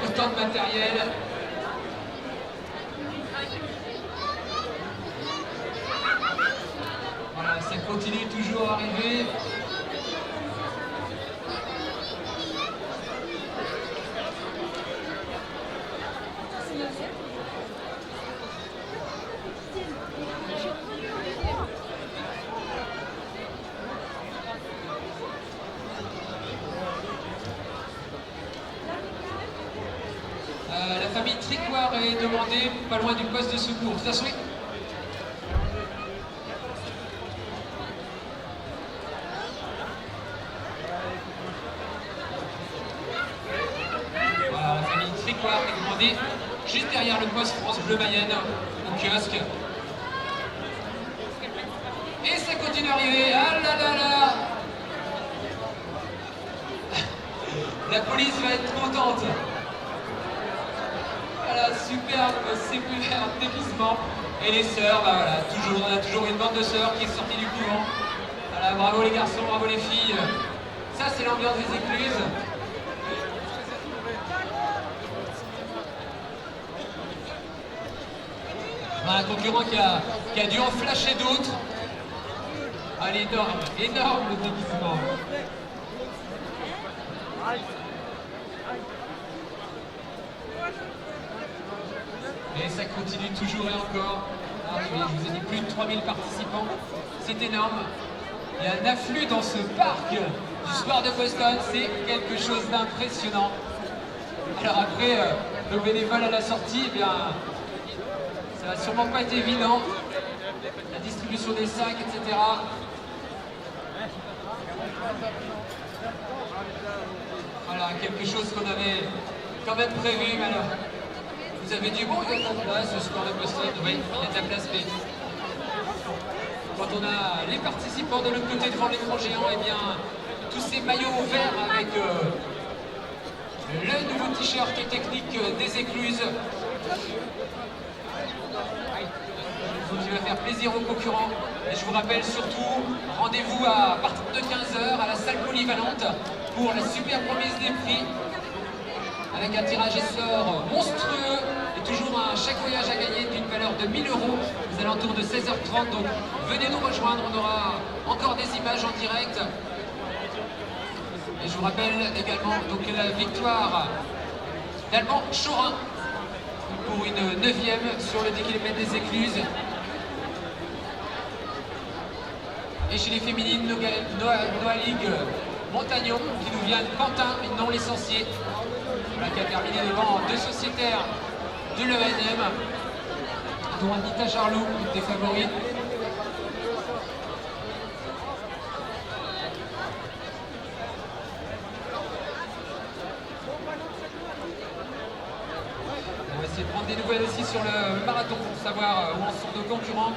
autant de matériel. Voilà, ça continue toujours à arriver. La famille Tricoire est demandée pas loin du poste de secours. Vous asseyez. Voilà, la famille Tricoire est demandée juste derrière le poste France Bleu Mayenne, au kiosque. Et ça continue à arriver. Ah là là là. La police va être contente. Voilà, superbe, séculaire déguisement. Et les sœurs, bah voilà, on a toujours une bande de sœurs qui est sortie du couvent. Voilà, bravo les garçons, bravo les filles. Ça, c'est l'ambiance des écluses. Voilà, un concurrent qui a dû en flasher d'autres. Ah, l'énorme, énorme le déguisement. Et ça continue toujours et encore. Je vous ai dit plus de 3000 participants. C'est énorme. Il y a un afflux dans ce parc du Square de Boston. C'est quelque chose d'impressionnant. Alors après, nos bénévoles à la sortie, eh bien, ça va sûrement pas être évident. La distribution des sacs, etc. Voilà, quelque chose qu'on avait quand même prévu, mais alors, vous avez dit, bon, il y a de la place, ce Square de Boston, oui, il y a de la place, mais quand on a les participants de l'autre côté devant l'écran géant, eh bien, tous ces maillots verts avec le nouveau t-shirt technique des écluses, qui va faire plaisir aux concurrents. Et je vous rappelle surtout, rendez-vous à partir de 15 h à la salle polyvalente pour la super remise des prix avec un tirage et sort monstrueux et toujours un chèque voyage à gagner d'une valeur de 1000 € aux alentours de 16 h 30. Donc venez nous rejoindre, on aura encore des images en direct. Et je vous rappelle également donc la victoire d'Alban Chorin pour une 9e sur le 10 km des écluses. Et chez les féminines, Noalig Montagnon, qui nous vient de Pantin, non licencié, voilà, qui a terminé devant 2 sociétaires de l'ENM, dont Anita Jarlou, une des favorites. On va essayer de prendre des nouvelles aussi sur le marathon pour savoir où en sont nos concurrents.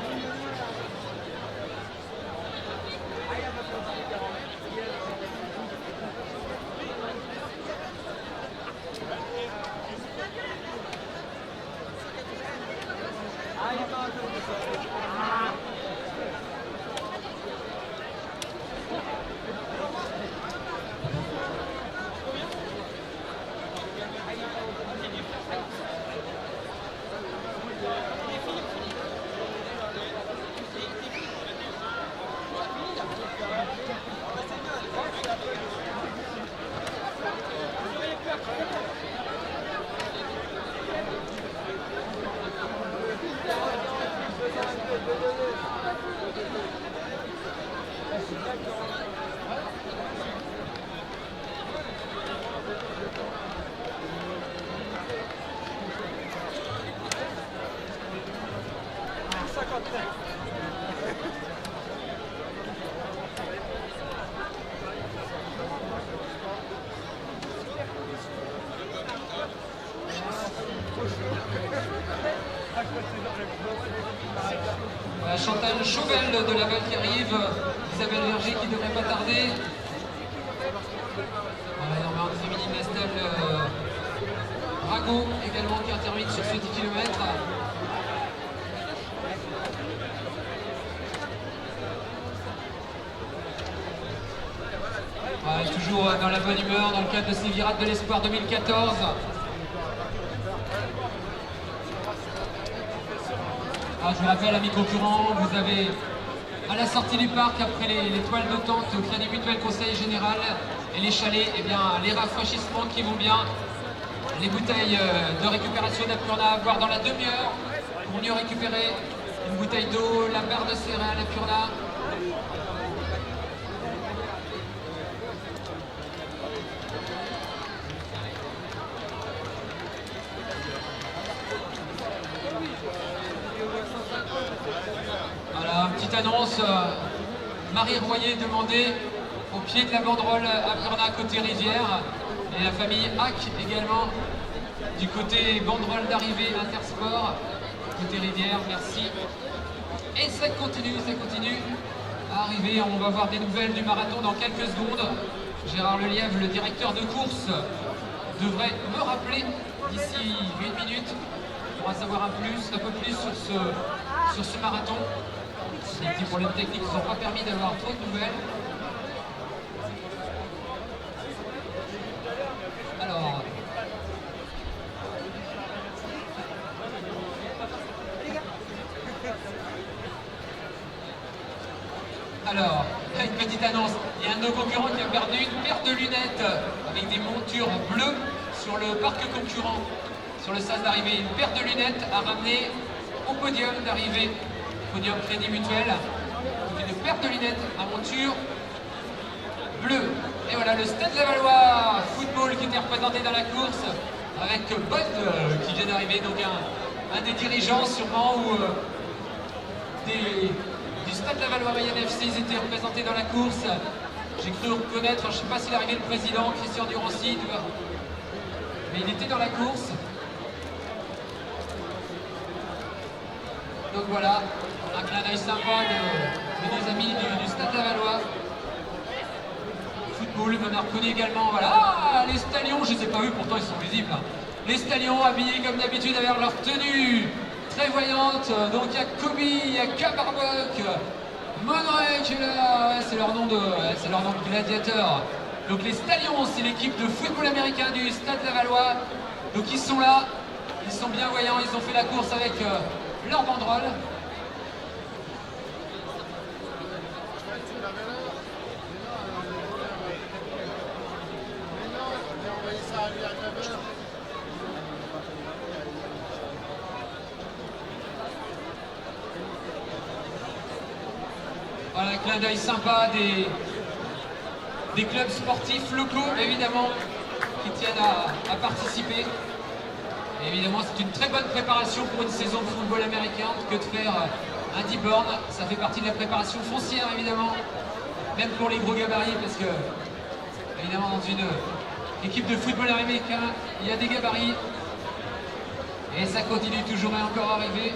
Chantal Chauvel de Laval qui arrive, Isabelle Verger qui ne devrait pas tarder. Voilà, énormément de féminine, Estelle Rago également qui intervient sur ce 10 km. Voilà, toujours dans la bonne humeur dans le cadre de ces virades de l'Espoir 2014. Alors, je vous rappelle, amis concurrents, vous avez à la sortie du parc, après les toiles de tente, au Crédit Mutuel Conseil Général et les chalets, eh bien, les rafraîchissements qui vont bien, les bouteilles de récupération d'Apurna à boire dans la demi-heure pour mieux récupérer une bouteille d'eau, la barre de céréales Apurna. Voilà, petite annonce, Marie Royer demandée au pied de la banderole Apurna côté rivière et la famille Hack également du côté banderole d'arrivée Intersport côté rivière, merci. Et ça continue à arriver, on va voir des nouvelles du marathon dans quelques secondes. Gérard Lelièvre, le directeur de course, devrait me rappeler d'ici 1 minute. On va savoir un peu plus sur ce marathon. Les petits problèmes techniques ne nous ont pas permis d'avoir trop de nouvelles. Alors, une petite annonce, il y a un de nos concurrents qui a perdu une paire de lunettes avec des montures bleues sur le parc concurrent, sur le sas d'arrivée. Une paire de lunettes à ramener au podium d'arrivée, podium Crédit Mutuel. Donc une paire de lunettes à monture bleue. Et voilà, le Stade Lavallois football qui était représenté dans la course avec Bond qui vient d'arriver, donc un des dirigeants sûrement ou du Stade Lavallois Mayenne FC, ils étaient représentés dans la course. J'ai cru reconnaître, je ne sais pas s'il est arrivé le président, Christian Durancy, mais il était dans la course. Donc voilà, un clin d'œil sympa de nos amis du Stade Lavallois. Football, on a reconnu également, voilà, ah, les Stallions, je ne les ai pas vus, pourtant ils sont visibles. Les Stallions habillés comme d'habitude avec leur tenue très voyante. Donc il y a Kobe, il y a Kabarbuck, Monrey qui est là, ouais, c'est leur nom de gladiateur. Donc les Stallions, c'est l'équipe de football américain du Stade Lavallois. Donc ils sont là, ils sont bien voyants, ils ont fait la course avec leur banderole. Voilà, un clin d'œil sympa des clubs sportifs locaux, évidemment, qui tiennent à participer. Et évidemment, c'est une très bonne préparation pour une saison de football américain que de faire un 10 bornes. Ça fait partie de la préparation foncière, évidemment, même pour les gros gabarits, parce que, évidemment, dans une équipe de football américain, il y a des gabarits. Et ça continue toujours et encore à arriver.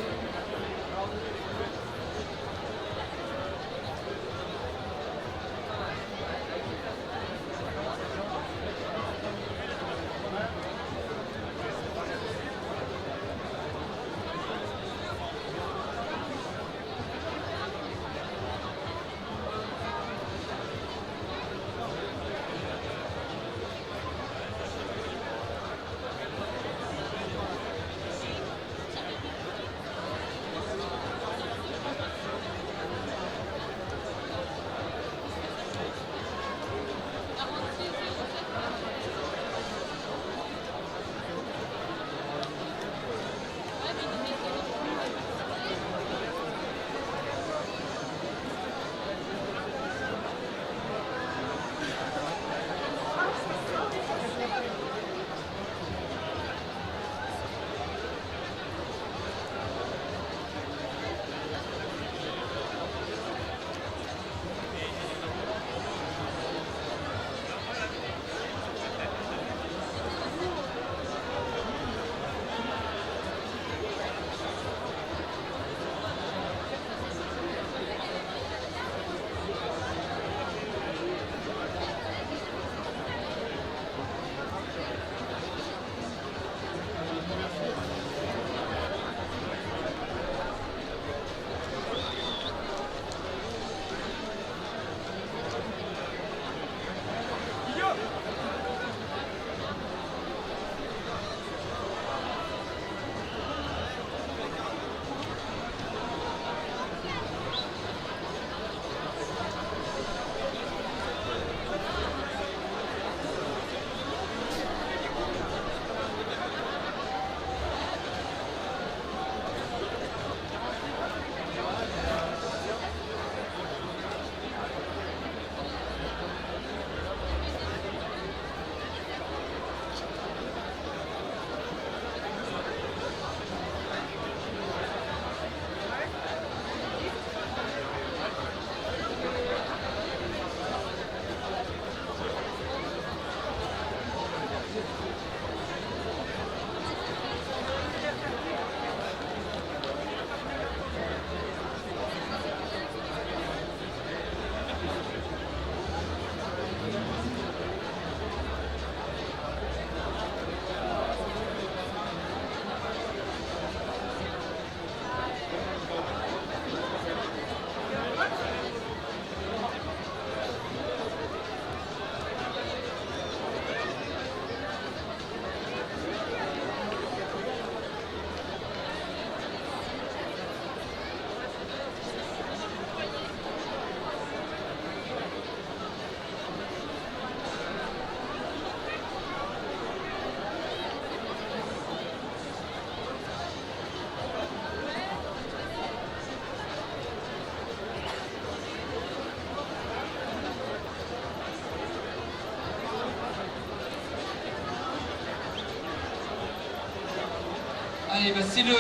Allez, bah c'est le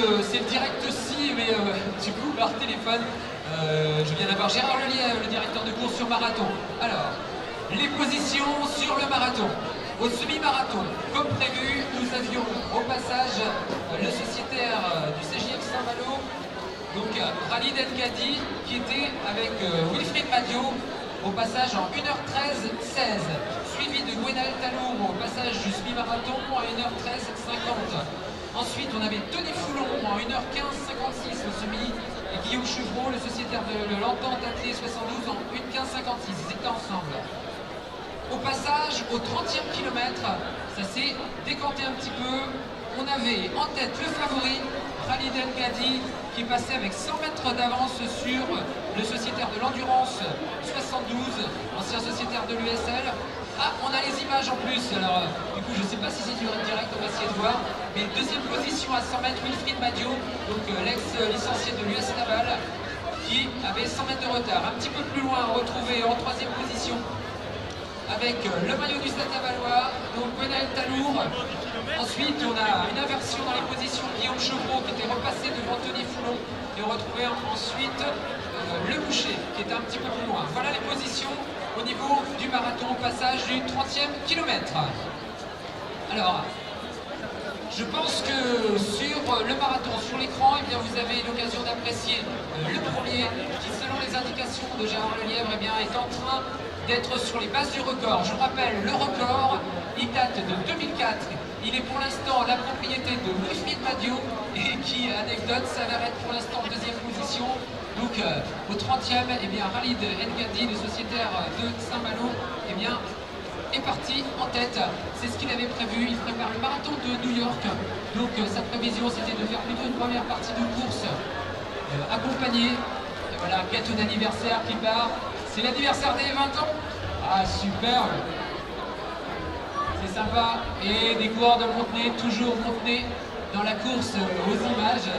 direct aussi, mais du coup par téléphone, je viens d'avoir Gérard Lelièvre, le directeur de course sur marathon. Alors, les positions sur le marathon. Au semi-marathon, comme prévu, nous avions au passage le sociétaire du CJF Saint-Malo, donc Khalid El-Gadi, qui était avec Wilfried Madio, au passage en 1h13-16, suivi de Gwenaël Talour au passage du semi-marathon à 1h13-50. Ensuite, on avait Tony Foulon en 1h15-56 au semi, et Guillaume Chevreau, le sociétaire de l'Entente AT 72 en 1h15-56. Ils étaient ensemble. Au passage, au 30e kilomètre, ça s'est décanté un petit peu. On avait en tête le favori, Khalid El-Gadi, qui passait avec 100 mètres d'avance sur le sociétaire de l'Endurance 72, ancien sociétaire de l'USL. Ah, on a les images en plus, alors du coup je ne sais pas si c'est du direct, on va essayer de voir. Mais deuxième position à 100 mètres, Wilfried Madio, donc l'ex-licencié de l'US Laval, qui avait 100 mètres de retard. Un petit peu plus loin, retrouvé en troisième position, avec le maillot du Stade Lavallois, donc Gwenaël Talour. Ensuite, on a une inversion dans les positions, Guillaume Chevreau qui était repassé devant Tony Foulon, et on retrouvait ensuite le Boucher qui était un petit peu plus loin. Voilà les positions au niveau du marathon au passage du 30e kilomètre. Alors, je pense que sur le marathon, sur l'écran, eh bien, vous avez l'occasion d'apprécier le premier qui, selon les indications de Gérard Lelièvre, eh bien, est en train d'être sur les bases du record. Je rappelle, le record, il date de 2004. Il est pour l'instant la propriété de Wilfried Madio et qui, anecdote, s'avère être pour l'instant en deuxième position. Donc au 30e, eh bien, Khalid El-Gadi, le sociétaire de Saint-Malo, eh bien, est parti en tête. C'est ce qu'il avait prévu. Il prépare le marathon de New York. Donc sa prévision, c'était de faire plutôt une première partie de course accompagnée. Et voilà, gâteau d'anniversaire qui part. C'est l'anniversaire des 20 ans. Ah, super. C'est sympa. Et des coureurs de Montenay, toujours Montenay dans la course aux images.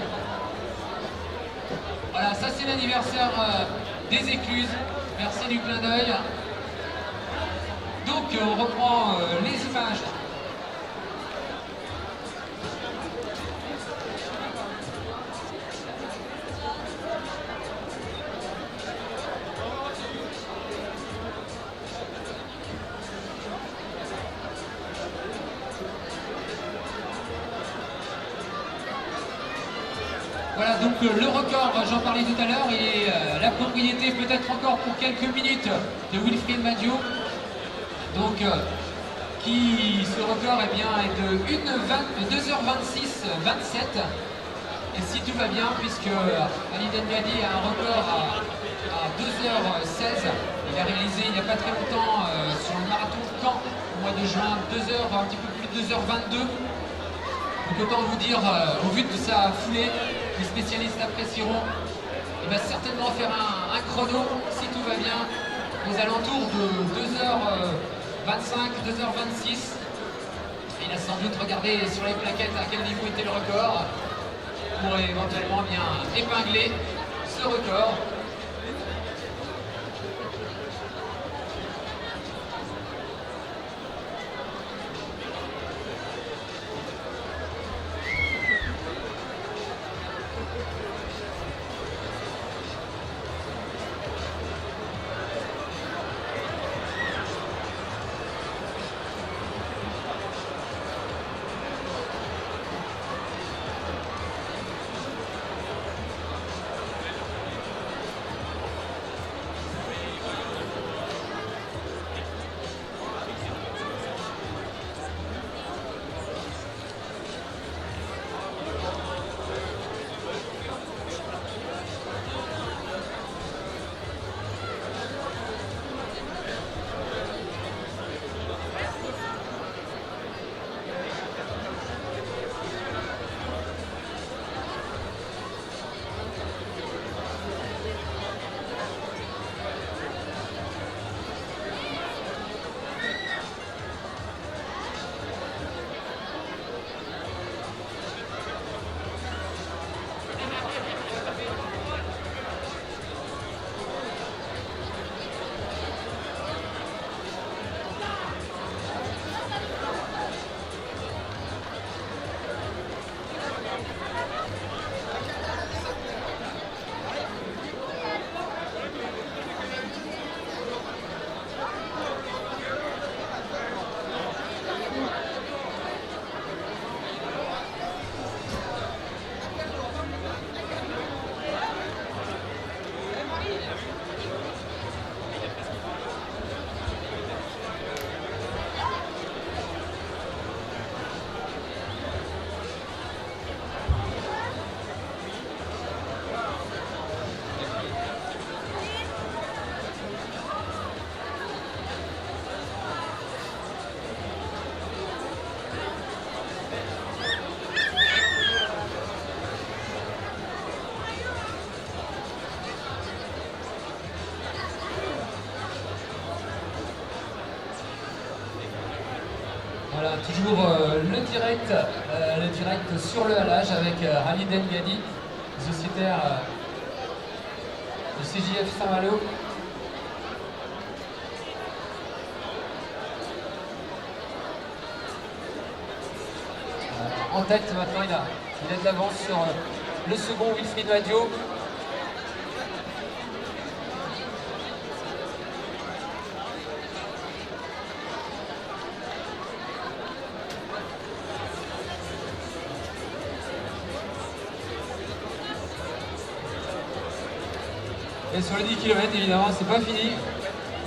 Voilà, ça c'est l'anniversaire des écluses. Merci du clin d'œil. Donc on reprend les images. Voilà, donc le record, j'en parlais tout à l'heure, et la propriété peut-être encore pour quelques minutes de Wilfried Madio. Donc, ce record eh bien, est de 2h26-27. Et si tout va bien, puisque Khalid El-Gadi a un record à 2h16, il a réalisé il n'y a pas très longtemps sur le marathon de Caen au mois de juin, 2h, un petit peu plus de 2h22. Donc autant vous dire, au vu de sa foulée, les spécialistes apprécieront. Il va certainement faire un chrono, si tout va bien, aux alentours de 2h25, 2h26. Il a sans doute regardé sur les plaquettes à quel niveau était le record pour éventuellement bien épingler ce record. toujours le direct sur le halage avec Khalid El Ghadi, sociétaire du CJF Saint-Malo. En tête maintenant, il a de l'avance sur le second Wilfried Madio. Et sur les 10 km, évidemment, c'est pas fini.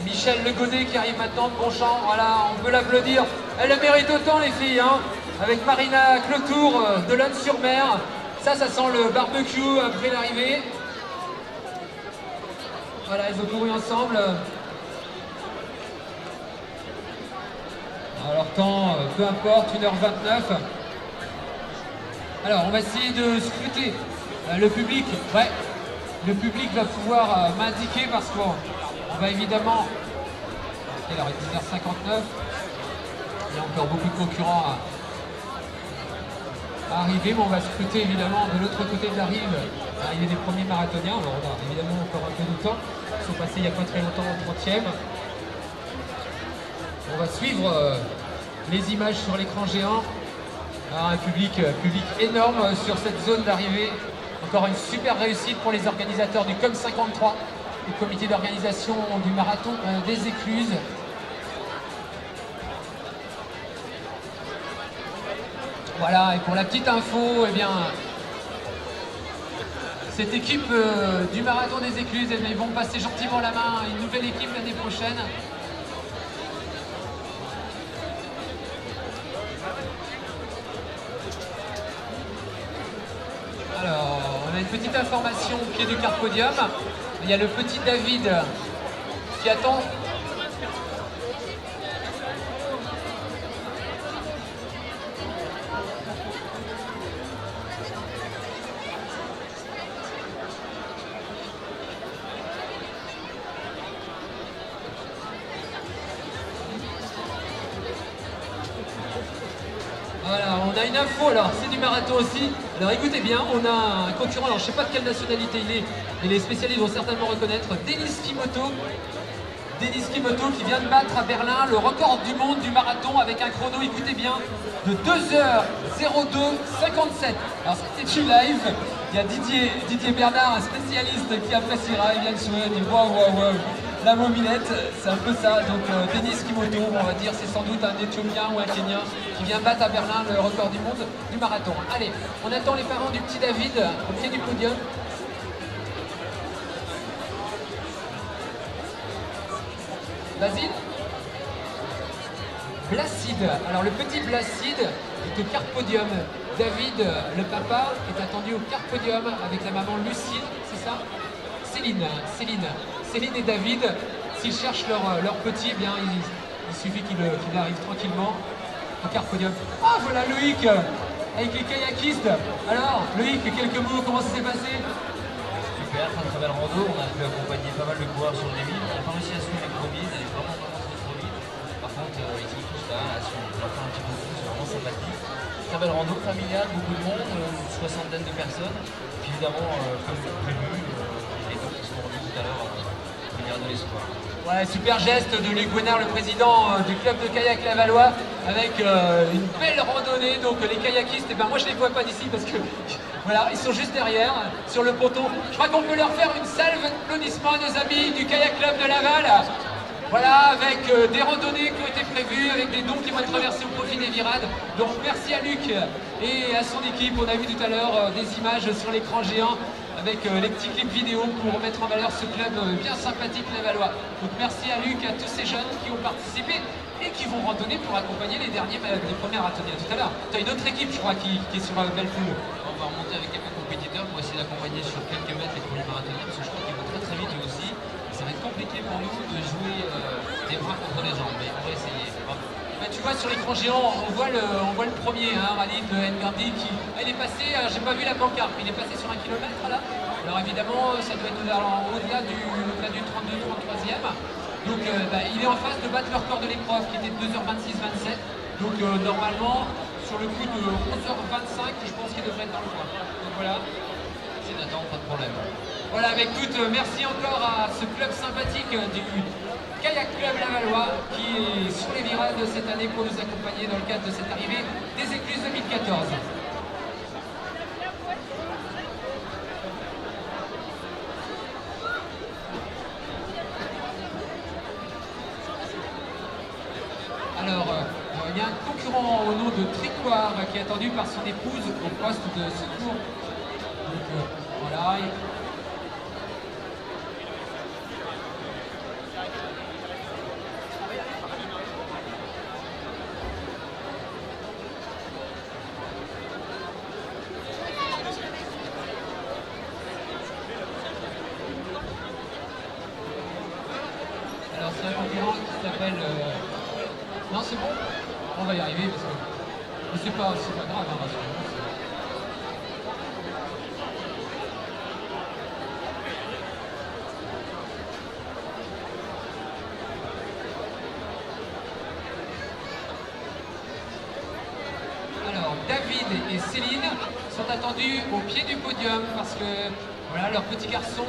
Michel Legonnet qui arrive maintenant de Bonchamp, voilà, on peut l'applaudir. Elle le mérite autant, les filles, hein, avec Marina Clotour de Lannes-sur-Mer. Ça sent le barbecue après l'arrivée. Voilà, ils ont couru ensemble. Alors, leur temps, peu importe, 1h29. Alors, on va essayer de scruter le public. Ouais. Le public va pouvoir m'indiquer parce qu'on va évidemment... Alors, il est 10h59. Il y a encore beaucoup de concurrents à arriver, mais on va scruter évidemment de l'autre côté de la rive l'arrivée des premiers marathoniens. Alors, on a évidemment encore un peu de temps. Ils sont passés il n'y a pas très longtemps au 30e. On va suivre les images sur l'écran géant. Alors, un public énorme sur cette zone d'arrivée. Encore une super réussite pour les organisateurs du COM 53, le comité d'organisation du marathon des Écluses. Voilà, et pour la petite info, eh bien, cette équipe du marathon des Écluses, ils vont passer gentiment la main à une nouvelle équipe l'année prochaine. Alors, on a une petite information au pied du carpodium. Il y a le petit David qui attend. Voilà, on a une info, alors c'est du marathon aussi. Alors écoutez bien, on a un concurrent, alors je sais pas de quelle nationalité il est, mais les spécialistes vont certainement reconnaître, Denis Kimoto. Denis Kimoto qui vient de battre à Berlin le record du monde du marathon avec un chrono, écoutez bien, de 2h02,57. Alors c'était du live, il y a Didier Bernard, un spécialiste qui appréciera, il vient de sourire, il dit waouh. La mobilette, c'est un peu ça. Donc Denis Kimoto, on va dire, c'est sans doute un Éthiopien ou un Kenyan qui vient battre à Berlin le record du monde du marathon. Allez, on attend les parents du petit David au pied du podium. Basile Blacide. Alors le petit Blacide est au carpodium. David, le papa, est attendu au carpodium avec la maman Lucille, c'est ça? Céline et David, s'ils cherchent leur petit, eh bien il suffit qu'il arrive tranquillement au carpodium. Ah voilà Loïc avec les kayakistes. Alors Loïc, quelques mots, comment ça s'est passé? Super, très belle rando, on a pu accompagner pas mal de coureurs sur le débit, on n'a pas réussi à suivre les premiers, ils allaient vraiment trop vite. Par contre, ils sont tous là, à suivre, on leur fait un petit peu de c'est vraiment sympathique. Très belle rando familiale, beaucoup de monde, une soixantaine de personnes. Puis évidemment, comme prévu, les deux qui sont revenus tout à l'heure, venir de l'espoir. Ouais, super geste de Luc Gwenard, le président du club de kayak Lavallois, avec une belle randonnée. Donc les kayakistes, eh ben, moi je les vois pas d'ici parce que voilà, ils sont juste derrière, sur le ponton. Je crois qu'on peut leur faire une salve d'applaudissements à nos amis du kayak club de Laval. Voilà, avec des randonnées qui ont été prévues, avec des dons qui vont être reversés au profit des virades. Donc merci à Luc et à son équipe. On a vu tout à l'heure des images sur l'écran géant avec les petits clips vidéo pour mettre en valeur ce club bien sympathique lavallois. Donc merci à Luc et à tous ces jeunes qui ont participé et qui vont randonner pour accompagner les premiers marathoniens tout à l'heure. Tu as une autre équipe, je crois, qui est sur Bellepoule. On va remonter avec quelques compétiteurs pour essayer d'accompagner sur quelques mètres les premiers marathoniens, parce que je crois qu'ils vont très vite eux aussi. Ça va être compliqué pour nous de jouer des bras contre les jambes, mais on va essayer. Ben, tu vois sur l'écran géant, on voit le premier, hein, Khalid N'Gardi qui il est passé, j'ai pas vu la pancarte, mais il est passé sur 1 kilomètre là. Alors évidemment, ça doit être au-delà du 32, 33e. Donc il est en face de battre le record de l'épreuve qui était de 2h26-27. Donc normalement, sur le coup de 11h25, je pense qu'il devrait être dans le coin. Donc voilà. C'est Nathan, pas de problème. Voilà, bah, écoute, merci encore à ce club sympathique du Kayak Club Lavallois qui est sur les virages de cette année pour nous accompagner dans le cadre de cette arrivée des Écluses 2014. Alors, il y a un concurrent au nom de Tricoire qui est attendu par son épouse au poste de secours. Donc voilà. Alors c'est un concurrent qui s'appelle... Non c'est bon, on va y arriver parce que... Mais c'est pas grave, hein, rassurez-vous. Alors David et Céline sont attendus au pied du podium parce que voilà, leur petit garçon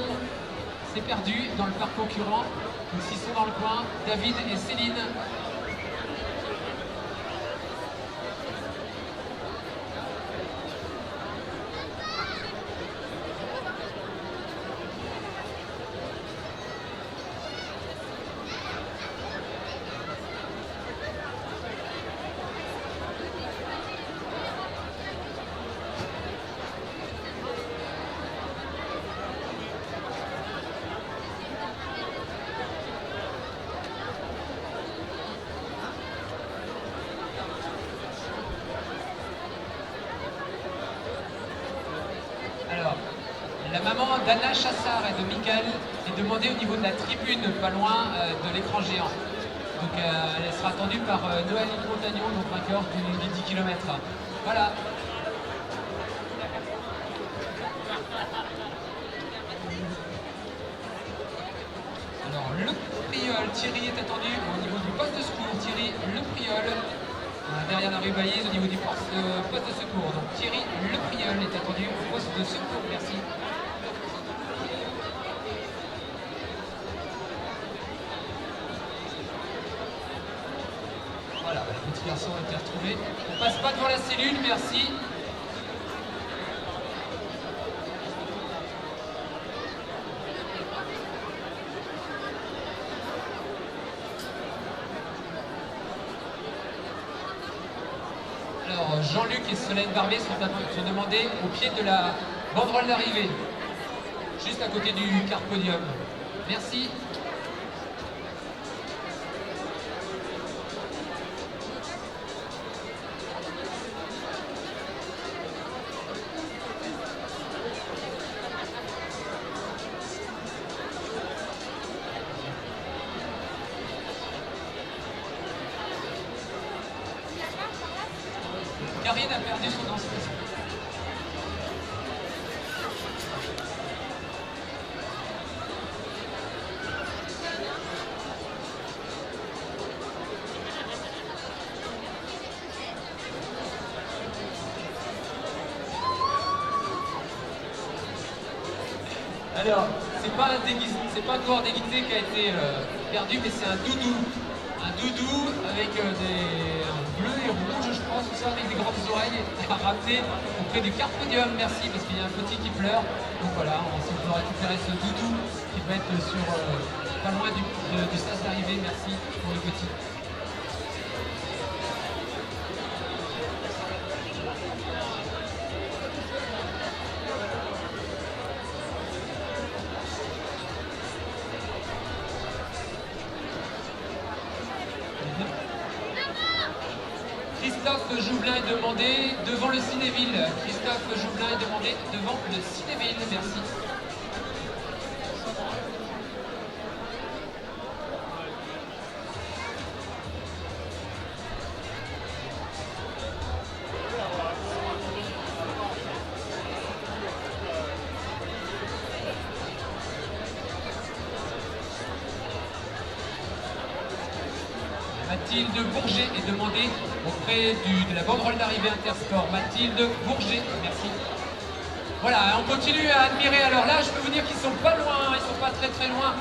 s'est perdu dans le parc concurrent. Donc s'ils sont dans le coin, David et Céline. Alors, la maman d'Anna Chassard et de Michael est demandée au niveau de la tribune, pas loin de l'écran géant. Donc elle sera attendue par Noël Montagnon, donc vainqueur du 10 km. Voilà. Alors le Priol, Thierry est attendu au niveau du poste de secours. Thierry Le Priol. Derrière la rue Baillise au niveau du poste de secours. Donc Thierry Le Priol est attendu au poste de secours. Merci. Voilà, le petit garçon a été retrouvé. On passe pas devant la cellule, merci. Alors, Jean-Luc et Solène Barbet sont demandés au pied de la banderole d'arrivée, juste à côté du car podium. Merci. Karine a perdu son inscription. Alors, c'est pas un coureur déguisé qui a été perdu, mais c'est un doudou. Un doudou avec des bleus et rouges, je pense, tout ça, avec des grandes oreilles, à ramener auprès du car podium. Merci, parce qu'il y a un petit qui pleure. Donc voilà, on peut récupérer ce doudou qui va être sur pas loin du sas d'arrivée. Merci pour le petit. Christophe Jouvelin est demandé devant le Cinéville. Christophe Jouvelin est demandé devant le Cinéville. Merci. Mathilde Bourget est demandée auprès de la banderole d'arrivée Intersport. Mathilde Bourget, merci. Voilà, on continue à admirer. Alors là, je peux vous dire qu'ils sont pas loin, ils sont pas très loin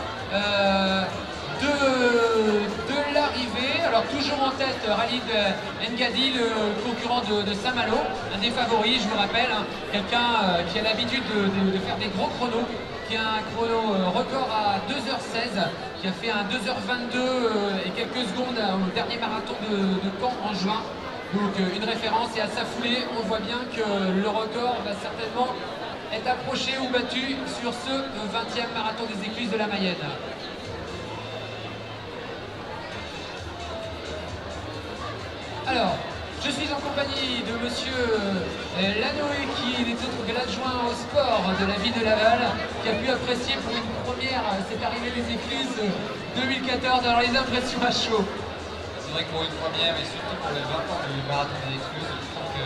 de l'arrivée. Alors toujours en tête, Khalid Ngadi, le concurrent de Saint-Malo, un des favoris, je vous rappelle, hein, quelqu'un qui a l'habitude de faire des gros chronos, qui a un chrono record à 2h16, qui a fait un 2h22 et quelques secondes au dernier marathon de Caen en juin. Donc une référence, et à sa foulée, on voit bien que le record va certainement être approché ou battu sur ce 20e marathon des Écluses de la Mayenne. Alors, je suis en compagnie de monsieur Lanoé, qui est autre que l'adjoint au sport de la ville de Laval, qui a pu apprécier pour une première cette arrivée des Écluses 2014. Alors les impressions à chaud. C'est vrai que pour une première, et surtout pour les 20 ans du marathon des Écluses, je trouve que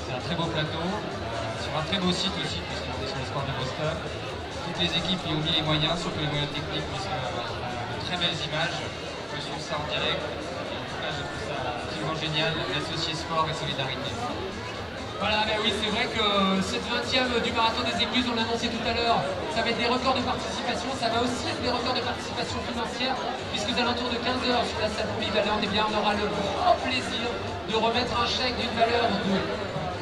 c'est un très beau plateau, sur un très beau site aussi, puisqu'on est sur le sport de Boston. Toutes les équipes y ont mis les moyens, surtout les moyens techniques, puisque de très belles images. On peut suivre ça en direct. Et en tout cas, je trouve ça absolument génial, l'associer sport et solidarité. Voilà, mais oui, c'est vrai que cette 20e du marathon des Écluses, on l'a annoncé tout à l'heure, ça va être des records de participation, ça va aussi être des records de participation financière, puisque aux alentours de 15h sur la salle polyvalente, eh bien, on aura le grand plaisir de remettre un chèque d'une valeur de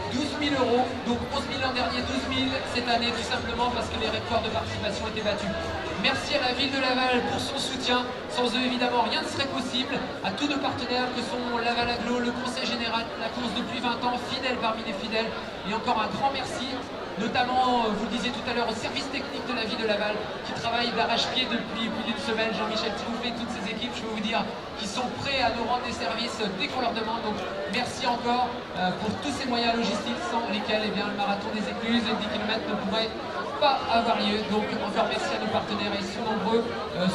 12 000 €, donc 11 000 l'an dernier, 12 000 cette année, tout simplement parce que les records de participation étaient battus. Merci à la ville de Laval pour son soutien. Sans eux, évidemment, rien ne serait possible. À tous nos partenaires que sont Laval Aglo, le Conseil Général, la course depuis 20 ans, fidèle parmi les fidèles. Et encore un grand merci, notamment, vous le disiez tout à l'heure, au service technique de la ville de Laval, qui travaille d'arrache-pied depuis plus d'une semaine. Jean-Michel Tiroufé et toutes ses équipes, je peux vous dire, qui sont prêts à nous rendre des services dès qu'on leur demande. Donc merci encore pour tous ces moyens logistiques sans lesquels eh bien, le marathon des Écluses, les 10 km ne pourrait pas avoir lieu. Donc encore merci à nos partenaires, ils sont nombreux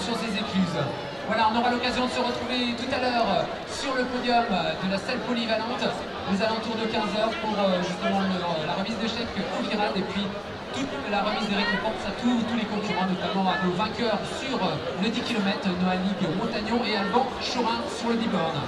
sur ces Écluses. Voilà, on aura l'occasion de se retrouver tout à l'heure sur le podium de la salle polyvalente aux alentours de 15h pour justement la remise de chèques au Virade et puis toute la remise des récompenses à tous les concurrents, notamment à nos vainqueurs sur le 10 km, Noah Ligue Montagnon et Alban Chorin sur le 10 bornes.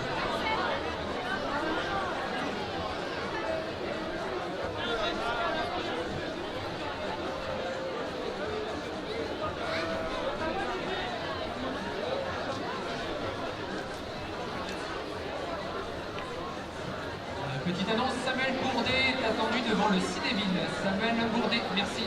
Petite annonce, Samuel Bourdet est attendu devant le Cinéville. Samuel Bourdet, merci.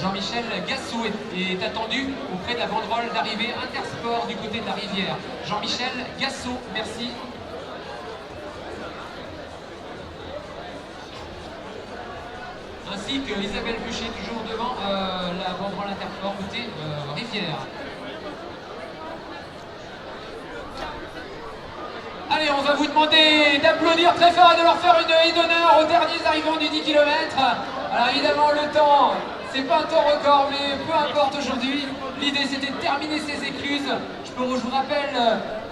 Jean-Michel Gassou est attendu auprès de la banderole d'arrivée Intersport du côté de la rivière. Jean-Michel Gassou, merci. Ainsi que Isabelle Bucher, toujours devant la banderole Intersport côté rivière. Allez, on va vous demander d'applaudir très fort et de leur faire une haie d'honneur aux derniers arrivants du 10 km. Alors évidemment, le temps, c'est pas un temps record, mais peu importe aujourd'hui. L'idée, c'était de terminer ces Écluses. Je vous rappelle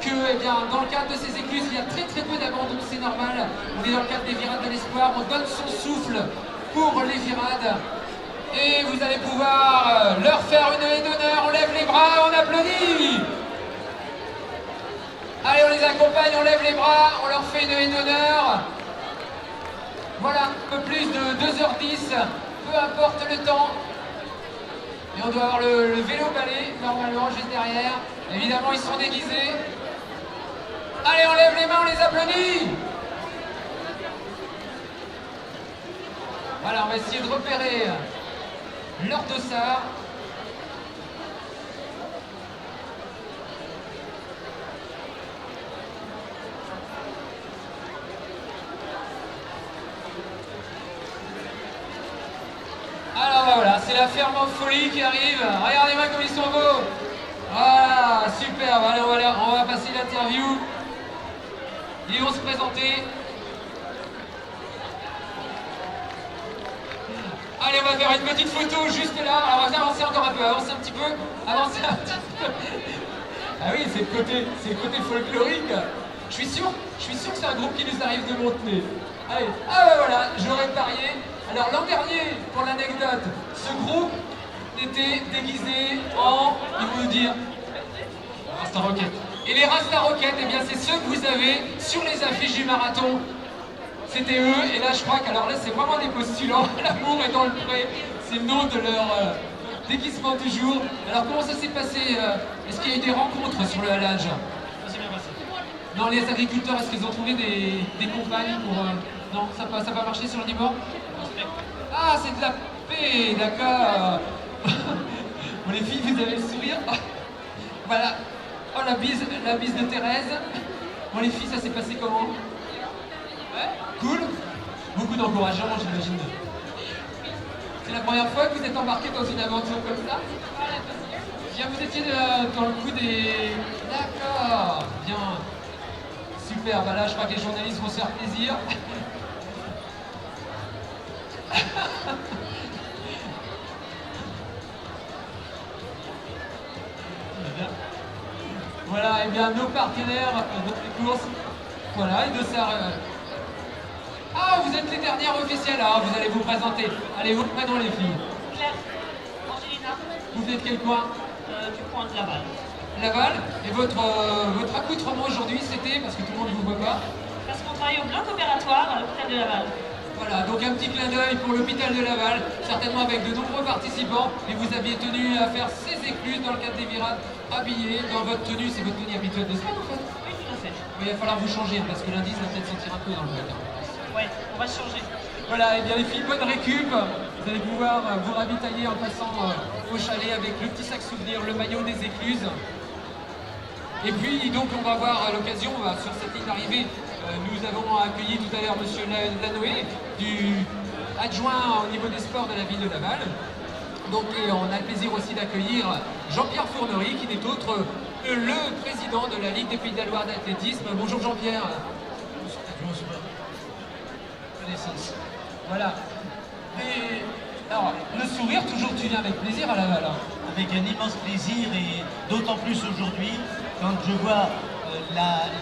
que eh bien, dans le cadre de ces Écluses, il y a très peu d'abandon, c'est normal. On est dans le cadre des Virades de l'Espoir, on donne son souffle pour les Virades. Et vous allez pouvoir leur faire une haie d'honneur. On lève les bras, on applaudit. Allez, on les accompagne, on lève les bras, on leur fait une haie d'honneur. Voilà, un peu plus de 2h10, peu importe le temps. Et on doit avoir le vélo balai, normalement, juste derrière. Évidemment, ils sont déguisés. Allez, on lève les mains, on les applaudit. Voilà, on va essayer de repérer leur dossard. Alors voilà, c'est la ferme en folie qui arrive. Regardez-moi comme ils sont beaux. Voilà, super. Allez, on va passer l'interview. Ils vont se présenter. Allez, on va faire une petite photo juste là. Alors, on va avancer encore un peu, avancer un petit peu, avancer un petit peu. Ah oui, c'est le côté folklorique. Je suis sûr que c'est un groupe qui nous arrive de Montenay. Allez, ah bah voilà, j'aurais parié. Alors l'an dernier, pour l'anecdote, ce groupe était déguisé en, ils vont nous dire, Rasta Rocket. Et les Rasta Rocket, eh bien c'est ceux que vous avez sur les affiches du marathon. C'était eux, et là je crois qu'alors là c'est vraiment des postulants. L'amour est dans le pré, c'est le nom de leur déguisement du jour. Alors comment ça s'est passé? Est-ce qu'il y a eu des rencontres sur le halage? Ça s'est bien passé. Non, les agriculteurs, est-ce qu'ils ont trouvé des compagnes pour... Non, ça n'a pas marché sur le Nibor? Ah, c'est de la paix, d'accord. Bon, les filles, vous avez le sourire. Voilà. Oh, la bise de Thérèse. Bon, les filles, ça s'est passé comment? Ouais, cool. Beaucoup d'encouragement, j'imagine. C'est la première fois que vous êtes embarqué dans une aventure comme ça? Bien, vous étiez dans le coup des... D'accord, bien. Super, bah là je crois que les journalistes vont se faire plaisir. Voilà, et bien nos partenaires de les courses. Voilà, et de ça. Ah, vous êtes les dernières officielles, alors vous allez vous présenter. Allez, vos prénoms les filles. Claire, Angelina, Vous venez de quel coin? du coin de Laval. Laval. Et votre accoutrement aujourd'hui, c'était, parce que tout le monde ne vous voit pas. Parce qu'on travaille au bloc opératoire à l'hôpital de Laval. Voilà, donc un petit clin d'œil pour l'hôpital de Laval, certainement avec de nombreux participants. Et vous aviez tenu à faire ces écluses dans le cadre des virades, habillés dans votre tenue. C'est votre tenue habituelle de semaine en fait? Oui, tout à fait. Il va falloir vous changer, hein, parce que lundi, ça va peut-être sentir un peu dans le bloc. Ouais, on va changer. Voilà, et bien les filles, bonne récup. Vous allez pouvoir vous ravitailler en passant au chalet avec le petit sac souvenir, le maillot des écluses. Et puis donc on va avoir l'occasion, sur cette ligne d'arrivée, nous avons accueilli tout à l'heure M. Lanoé, adjoint au niveau des sports de la ville de Laval. Donc et on a le plaisir aussi d'accueillir Jean-Pierre Fournery, qui n'est autre le président de la Ligue des Pays de la Loire d'athlétisme. Bonjour Jean-Pierre. Bonjour. Connaissance. Voilà. Alors, le sourire, toujours tu viens avec plaisir à Laval. Hein. Avec un immense plaisir et d'autant plus aujourd'hui quand je vois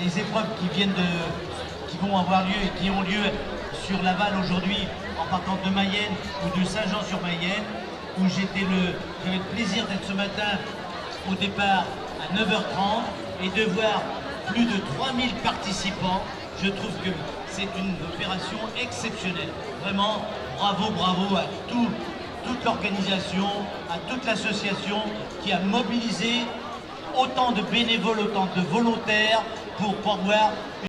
les épreuves qui vont avoir lieu et qui ont lieu sur Laval aujourd'hui en partant de Mayenne ou de Saint-Jean-sur-Mayenne où j'avais le plaisir d'être ce matin au départ à 9h30 et de voir plus de 3000 participants. Je trouve que c'est une opération exceptionnelle. Vraiment, bravo à toute l'organisation, à toute l'association qui a mobilisé autant de bénévoles, autant de volontaires pour pouvoir